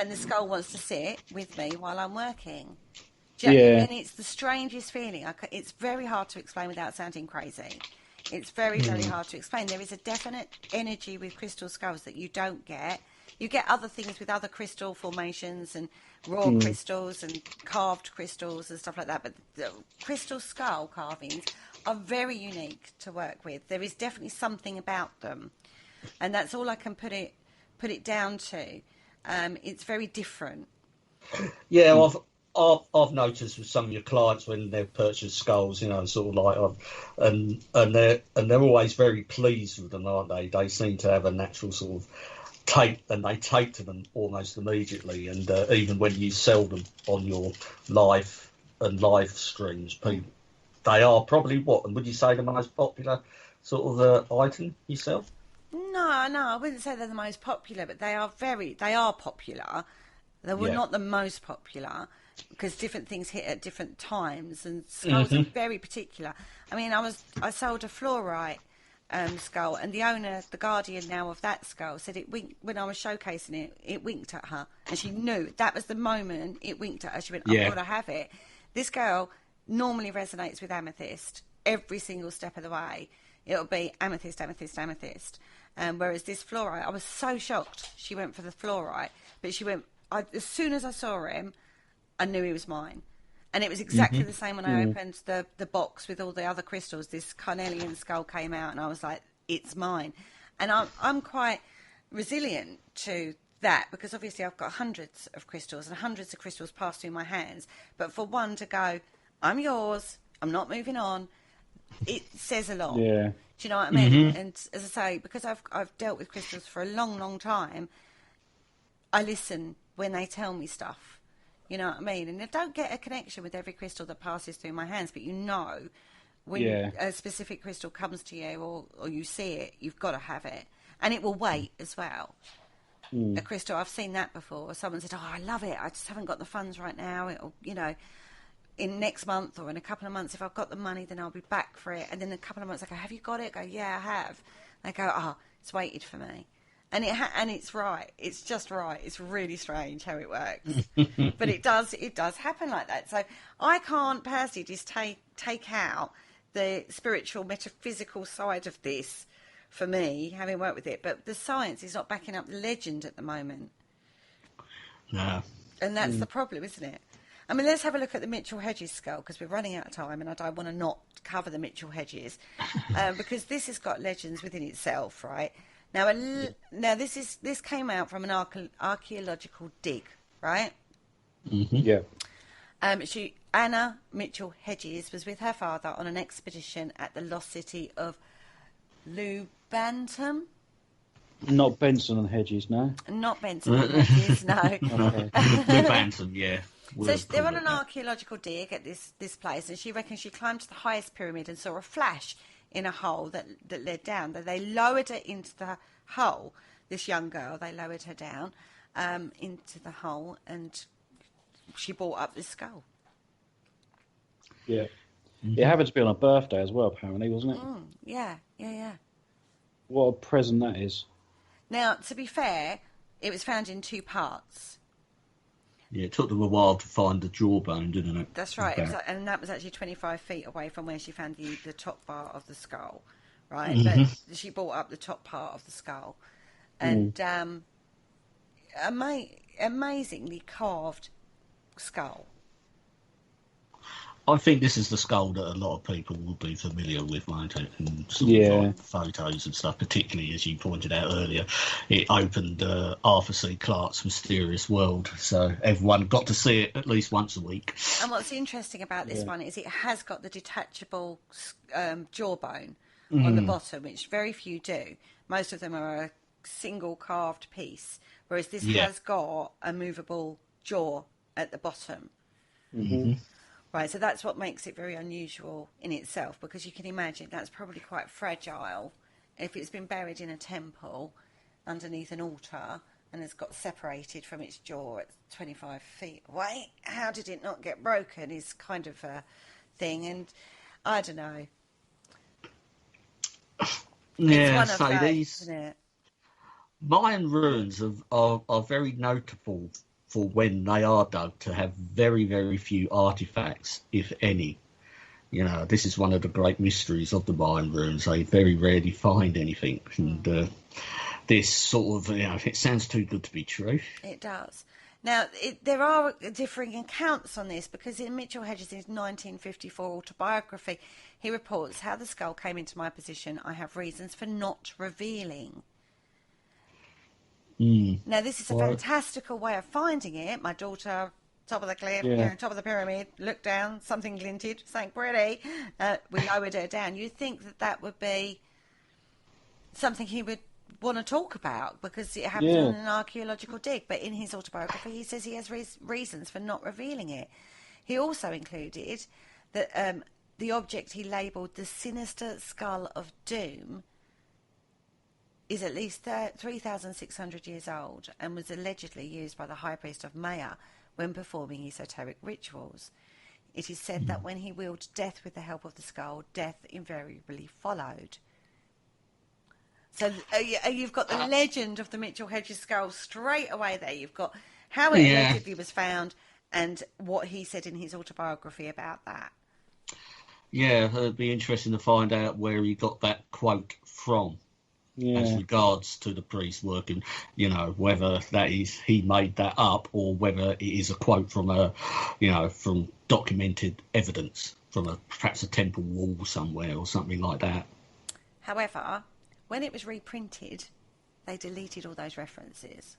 and the skull wants to sit with me while I'm working. And it's the strangest feeling. It's very hard to explain without sounding crazy. It's very, very hard to explain. There is a definite energy with crystal skulls that you don't get. You get other things with other crystal formations and raw crystals and carved crystals and stuff like that. But the crystal skull carvings are very unique to work with. There is definitely something about them, and that's all I can put it down to. It's very different. Yeah, I've noticed with some of your clients when they've purchased skulls, you know, sort of like, and they're always very pleased with them, aren't they? They seem to have a natural sort of take to them almost immediately, and even when you sell them on your live streams, people, they are probably would you say the most popular sort of item you sell? No, I wouldn't say they're the most popular, but they are popular. They were not the most popular because different things hit at different times, and skulls are very particular. I mean, I sold a fluorite skull, and the owner, the guardian now of that skull, said it winked when I was showcasing it. It winked at her, and she knew that was the moment it winked at her. She went, "I've got to have it." This girl normally resonates with amethyst every single step of the way. It'll be amethyst, amethyst, amethyst. Whereas this fluorite, I was so shocked she went for the fluorite, but she went. As soon as I saw him, I knew he was mine. And it was exactly the same when I opened the box with all the other crystals. This carnelian skull came out, and I was like, it's mine. And I'm quite resilient to that, because obviously I've got hundreds of crystals, and hundreds of crystals pass through my hands. But for one to go, I'm yours, I'm not moving on, it says a lot. Yeah. Do you know what I mean? And as I say, because I've dealt with crystals for a long, long time, I listen when they tell me stuff. You know what I mean? And I don't get a connection with every crystal that passes through my hands, but you know when a specific crystal comes to you or you see it, you've got to have it. And it will wait as well. A crystal, I've seen that before. Someone said, I love it, I just haven't got the funds right now. It'll, in next month or in a couple of months, if I've got the money, then I'll be back for it. And then in a couple of months, I go, have you got it? I go, yeah, I have. They go, it's waited for me. And it's right. It's just right. It's really strange how it works. But it does happen like that. So I can't personally just take out the spiritual, metaphysical side of this for me, having worked with it. But the science is not backing up the legend at the moment. No. And that's the problem, isn't it? I mean, let's have a look at the Mitchell Hedges skull, because we're running out of time, and I don't want to not cover the Mitchell Hedges, because this has got legends within itself, right? Now, this came out from an archaeological dig, right? Yeah. Anna Mitchell Hedges was with her father on an expedition at the lost city of Lubantum. Not Benson and Hedges, no. Not Benson and Hedges, no. Okay. Lubantum, yeah. So they're on an archaeological dig at this place, and she reckons she climbed to the highest pyramid and saw a flash in a hole that led down. They lowered her into the hole, this young girl, they lowered her down into the hole, and she brought up this skull. Yeah. It happened to be on her birthday as well, apparently, wasn't it? Yeah. What a present that is. Now, to be fair, it was found in two parts. Yeah, it took them a while to find the jawbone, didn't it? That's right. And that was actually 25 feet away from where she found the top part of the skull, right? But she brought up the top part of the skull. And amazingly carved skull. I think this is the skull that a lot of people will be familiar with, won't it? And sort of like photos and stuff, particularly as you pointed out earlier. It opened Arthur C. Clarke's Mysterious World, so everyone got to see it at least once a week. And what's interesting about this one is it has got the detachable jawbone on the bottom, which very few do. Most of them are a single carved piece, whereas this has got a movable jaw at the bottom. Right, so that's what makes it very unusual in itself, because you can imagine that's probably quite fragile if it's been buried in a temple underneath an altar and has got separated from its jaw at 25 feet away. How did it not get broken is kind of a thing, and I don't know. Yeah, it's one of those, isn't it? Mayan ruins are very notable for when they are dug to have very, very few artifacts, if any. This is one of the great mysteries of the Mayan ruins. They very rarely find anything. And this sort of, it sounds too good to be true. It does. Now, there are differing accounts on this, because in Mitchell Hedges' 1954 autobiography, he reports how the skull came into my possession. I have reasons for not revealing. Now, this is a fantastical way of finding it. My daughter, top of the cliff, top of the pyramid, looked down, something glinted, something pretty. We lowered her down. You'd think that would be something he would want to talk about because it happened in an archaeological dig. But in his autobiography, he says he has reasons for not revealing it. He also included that the object he labelled the Sinister Skull of Doom is at least 3,600 years old and was allegedly used by the high priest of Maya when performing esoteric rituals. It is said that when he willed death with the help of the skull, death invariably followed. So you've got the legend of the Mitchell Hedges skull straight away there. You've got how it allegedly was found and what he said in his autobiography about that. Yeah, it'd be interesting to find out where he got that quote from. As regards to the priest working, whether that is he made that up or whether it is a quote from from documented evidence from perhaps a temple wall somewhere or something like that. However, when it was reprinted, they deleted all those references.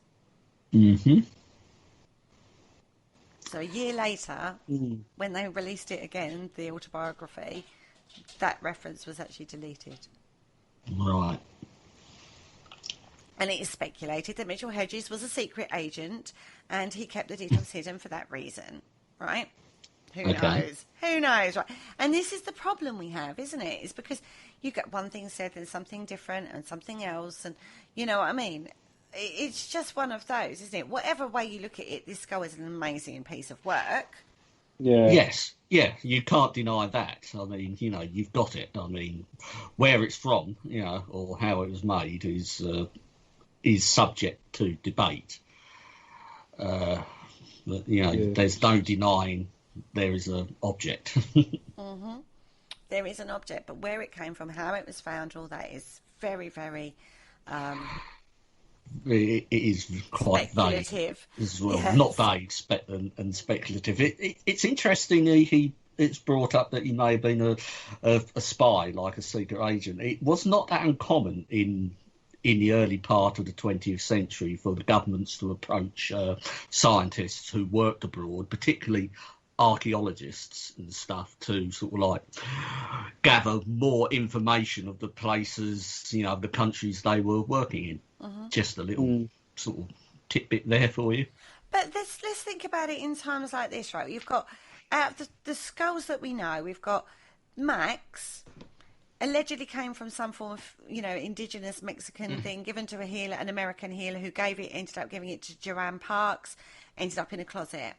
Mm-hmm. So a year later, when they released it again, the autobiography, that reference was actually deleted. Right. And it is speculated that Mitchell Hedges was a secret agent and he kept the details hidden for that reason, right? Who knows? Who knows, right? And this is the problem we have, isn't it? It's because you get one thing said and something different and something else, and you know what I mean? It's just one of those, isn't it? Whatever way you look at it, this skull is an amazing piece of work. Yeah. Yes. Yeah, you can't deny that. I mean, you've got it. I mean, where it's from, or how it was made is subject to debate. But, there's no denying there is an object. Mm-hmm. There is an object, but where it came from, how it was found, all that is very, very... it is quite vague as well. Yes. Not vague and speculative. It's interesting it's brought up that he may have been a spy, like a secret agent. It was not that uncommon in the early part of the 20th century for the governments to approach scientists who worked abroad, particularly archaeologists and stuff, to sort of like gather more information of the places, the countries they were working in. Mm-hmm. Just a little sort of tidbit there for you. But let's think about it in times like this, right? You've got, out of the skulls that we know, we've got Max, allegedly came from some form of, indigenous Mexican thing, given to a healer, an American healer, who ended up giving it to Joanne Parks, ended up in a closet.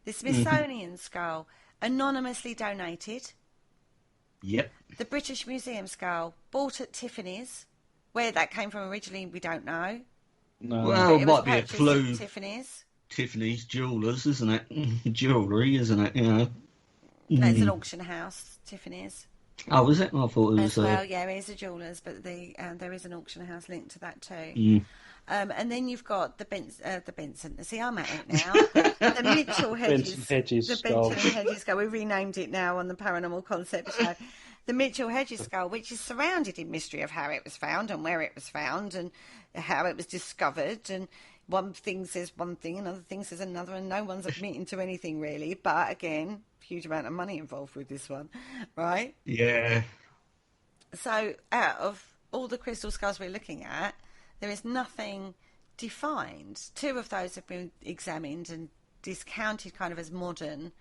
The Smithsonian skull, anonymously donated. Yep. The British Museum skull, bought at Tiffany's. Where that came from originally, we don't know. No. Well, it might be a clue. Tiffany's jewellers, isn't it? Jewellery, isn't it? No, it's an auction house, Tiffany's. Oh, is it? I thought it was... Well, yeah, it is a jeweller's, but there is an auction house linked to that too. And then you've got the Benson. See, I'm at it now. The Mitchell Hedges. The Benson Hedges skull. We renamed it now on the Paranormal Concept Show. The Mitchell Hedges skull, which is surrounded in mystery of how it was found and where it was found and how it was discovered. And one thing says one thing, another thing says another, and no one's admitting to anything really. But again, huge amount of money involved with this one, right? Yeah. So out of all the crystal skulls we're looking at, there is nothing defined. 2 of those have been examined and discounted kind of as modern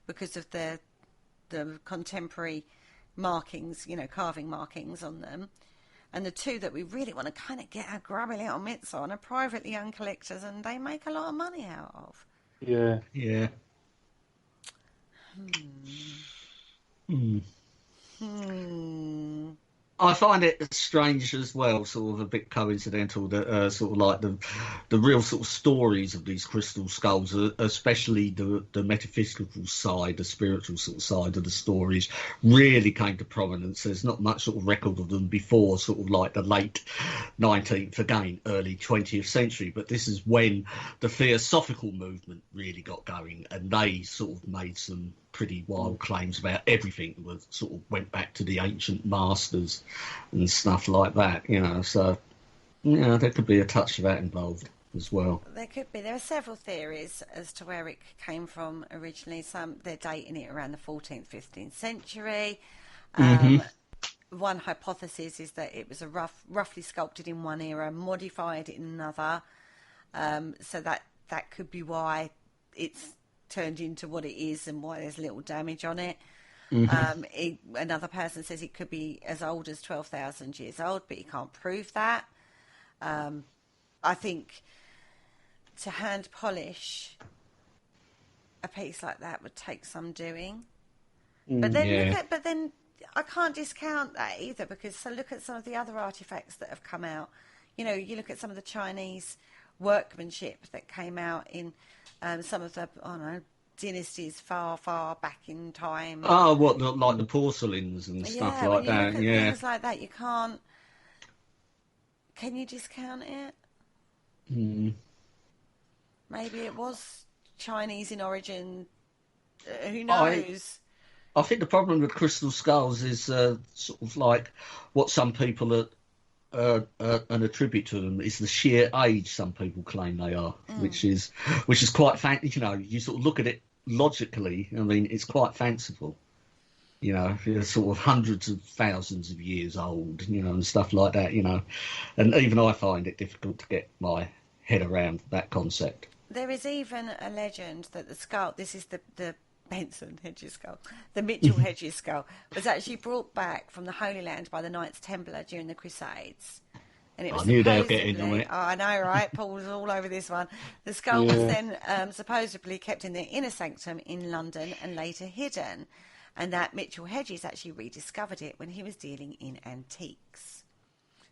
because of the contemporary markings, carving markings on them. And the 2 that we really want to kind of get our grubby little mitts on are privately owned collectors, and they make a lot of money out of. Yeah. Yeah. I find it strange as well, sort of a bit coincidental, that sort of like the real sort of stories of these crystal skulls, especially the metaphysical side, the spiritual sort of side of the stories, really came to prominence. There's not much sort of record of them before sort of like the late 19th, again, early 20th century. But this is when the Theosophical movement really got going, and they sort of made some pretty wild claims about everything that sort of went back to the ancient masters and stuff like that, so there could be a touch of that involved as well. There could be. There are several theories as to where it came from originally. Some they're dating it around the 14th, 15th century. one hypothesis is that it was a roughly sculpted in one era, modified in another. So that could be why it's turned into what it is and why there's little damage on it. Another person says it could be as old as 12,000 years old, but you can't prove that. I think to hand polish a piece like that would take some doing. But then I can't discount that either, because look at some of the other artifacts that have come out. You look at some of the Chinese workmanship that came out in some of the dynasties far, far back in time. Oh, like the porcelains and stuff like that. Look at things like that, you can't. Can you discount it? Maybe it was Chinese in origin. Who knows? I think the problem with crystal skulls is sort of like what some people an attribute to them is the sheer age some people claim they are, which is quite you sort of look at it logically. I mean, it's quite fanciful. They're sort of hundreds of thousands of years old, and stuff like that. And even I find it difficult to get my head around that concept. There is even a legend that the skull, this is the Benson Hedges skull, the Mitchell Hedges skull, was actually brought back from the Holy Land by the Knights Templar during the Crusades. And it was I knew they were getting on it. Oh, I know, right? Paul was all over this one. The skull was then supposedly kept in their inner sanctum in London and later hidden. And that Mitchell Hedges actually rediscovered it when he was dealing in antiques.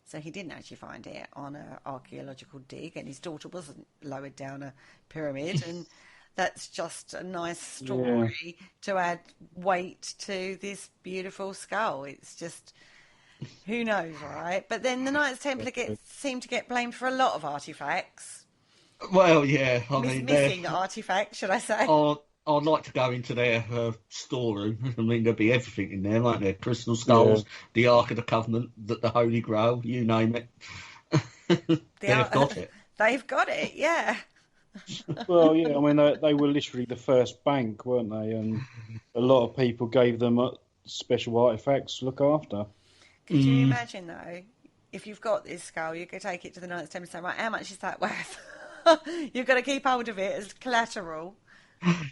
So he didn't actually find it on an archaeological dig, and his daughter wasn't lowered down a pyramid. And that's just a nice story to add weight to this beautiful skull. It's just, who knows, right? But then the Knights Templar seem to get blamed for a lot of artefacts. Well, yeah, I mean, missing artefacts, should I say? I'd like to go into their storeroom. I mean, there'll be everything in there, won't there? Crystal skulls, the Ark of the Covenant, the Holy Grail, you name it. They've got it. They've got it, yeah. Well, yeah, I mean, they were literally the first bank, weren't they? And a lot of people gave them special artefacts to look after. Could you imagine, though, if you've got this skull, you could take it to the Knights Templar and say, right, how much is that worth? You've got to keep hold of it as collateral.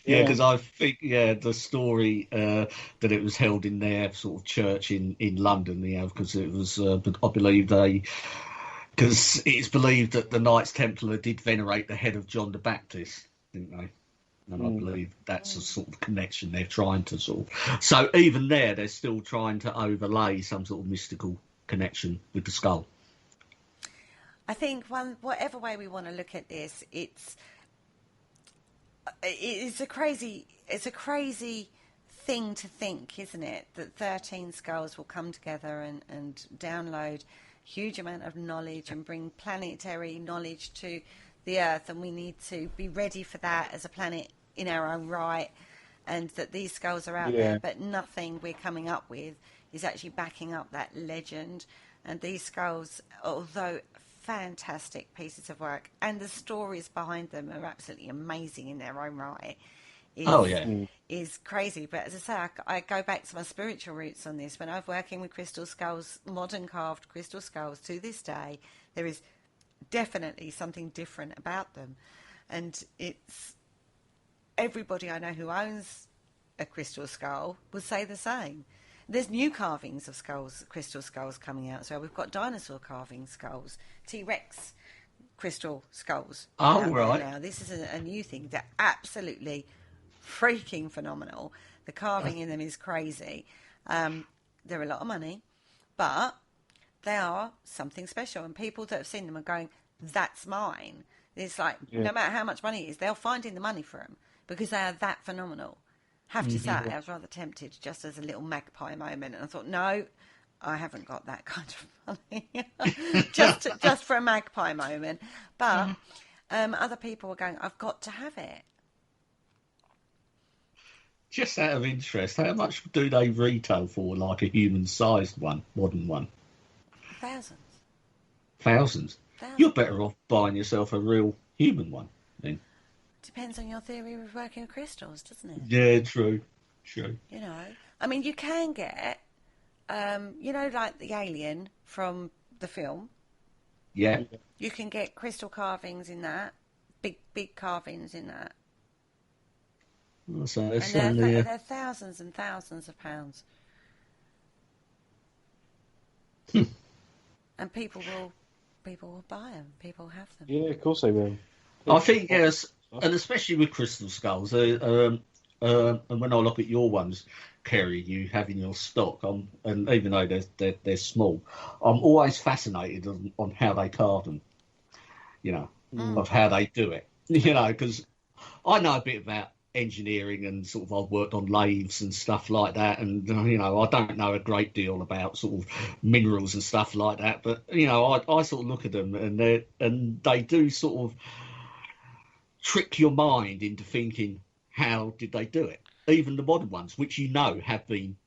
Yeah, because I think, the story that it was held in their sort of church in London, because it was, I believe because it's believed that the Knights Templar did venerate the head of John the Baptist, didn't they? And I believe that's a sort of connection they're trying to sort of... So even there, they're still trying to overlay some sort of mystical connection with the skull. I think whatever way we want to look at this, it's a crazy thing to think, isn't it? That 13 skulls will come together and download huge amount of knowledge and bring planetary knowledge to the Earth, and we need to be ready for that as a planet in our own right, and that these skulls are out there, but nothing we're coming up with is actually backing up that legend. And these skulls, although fantastic pieces of work, and the stories behind them are absolutely amazing in their own right, is crazy. But as I say, I go back to my spiritual roots on this. When I'm working with crystal skulls, modern carved crystal skulls, to this day, there is definitely something different about them. And it's everybody I know who owns a crystal skull would say the same. There's new carvings of skulls, crystal skulls coming out. So we've got dinosaur carving skulls, T-Rex crystal skulls. Oh, right. Now this is a new thing. They're absolutely freaking phenomenal. The carving in them is crazy. They're a lot of money, but they are something special. And people that have seen them are going, that's mine. It's like, no matter how much money it is, they'll find in the money for them because they are that phenomenal. Have to say, I was rather tempted just as a little magpie moment. And I thought, no, I haven't got that kind of money. just for a magpie moment. But other people were going, I've got to have it. Just out of interest, how much do they retail for, like a human-sized one, modern one? Thousands. Thousands? You're better off buying yourself a real human one, then. Depends on your theory of working with crystals, doesn't it? Yeah, true. You know, I mean, you can get you know, like the alien from the film. Yeah. You can get crystal carvings in that, big carvings in that. So And they're thousands and thousands of pounds. And people will buy them. People have them. Yeah, of course they will. I think, yes, and especially with crystal skulls. And when I look at your ones, Kerry, you have in your stock, and even though they're small, I'm always fascinated on how they carve them. You know, of how they do it. You know, because I know a bit about engineering and sort of I've worked on lathes and stuff like that, and you know, I don't know a great deal about sort of minerals and stuff like that, but you know, I sort of look at them and they do sort of trick your mind into thinking, how did they do it? Even the modern ones, which you know have been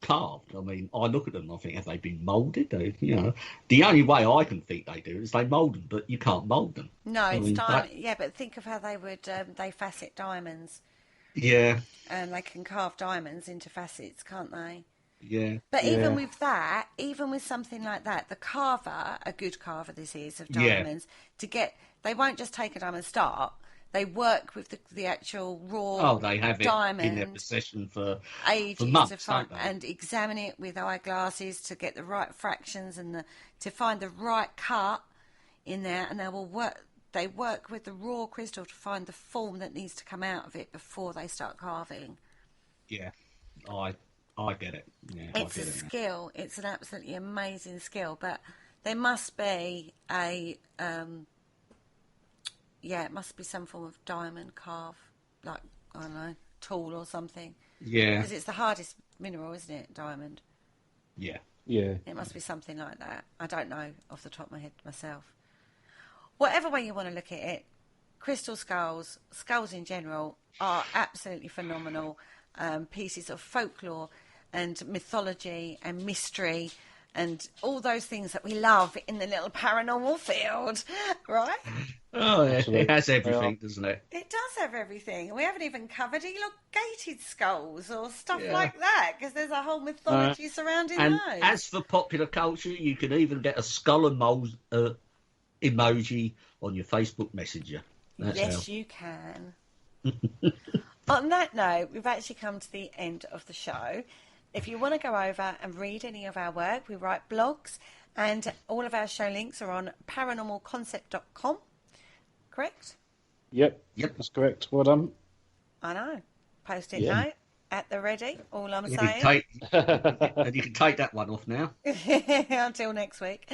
carved. I mean, I look at them, I think, have they been moulded? You know, the only way I can think they do is they mould them, but you can't mould them. No, it's diamond. Yeah, but think of how they would they facet diamonds. Yeah. And they can carve diamonds into facets, can't they? Yeah. But even with that, even with something like that, the carver, a good carver this is, of diamonds, they won't just take a diamond start. They work with the actual raw they have diamond it in their possession for ages for months, to find, don't they? and examine it with eyeglasses to get the right fractions and to find the right cut in there. And they work with the raw crystal to find the form that needs to come out of it before they start carving. Yeah, I get it. Yeah, it's a skill. It's an absolutely amazing skill. But there must be it must be some form of diamond carve, like, I don't know, tool or something. Yeah. Because it's the hardest mineral, isn't it, diamond? Yeah. Yeah. It must be something like that. I don't know off the top of my head myself. Whatever way you want to look at it, crystal skulls in general, are absolutely phenomenal pieces of folklore and mythology and mystery and all those things that we love in the little paranormal field, right? Oh, it has everything, doesn't it? It does have everything. We haven't even covered elongated skulls or stuff like that, because there's a whole mythology surrounding those. And as for popular culture, you can even get a skull and emoji on your Facebook Messenger. You can. On that note, we've actually come to the end of the show. If you want to go over and read any of our work, we write blogs, and all of our show links are on paranormalconcept.com. Correct? Yep, that's correct. Well done. I know. Post-it note at the ready, all I'm saying. And you can take that one off now. Until next week.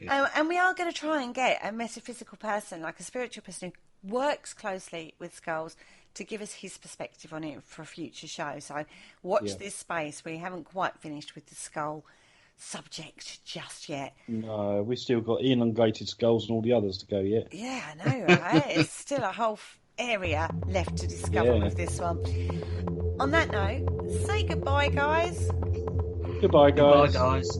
And we are going to try and get a metaphysical person, like a spiritual person who works closely with skulls, to give us his perspective on it for a future show. So watch this space. We haven't quite finished with the skull subject just yet. No, we've still got elongated skulls and all the others to go yet. Yeah, I know, right? It's still a whole area left to discover with this one. On that note, say goodbye, guys. Goodbye, guys. Goodbye, guys.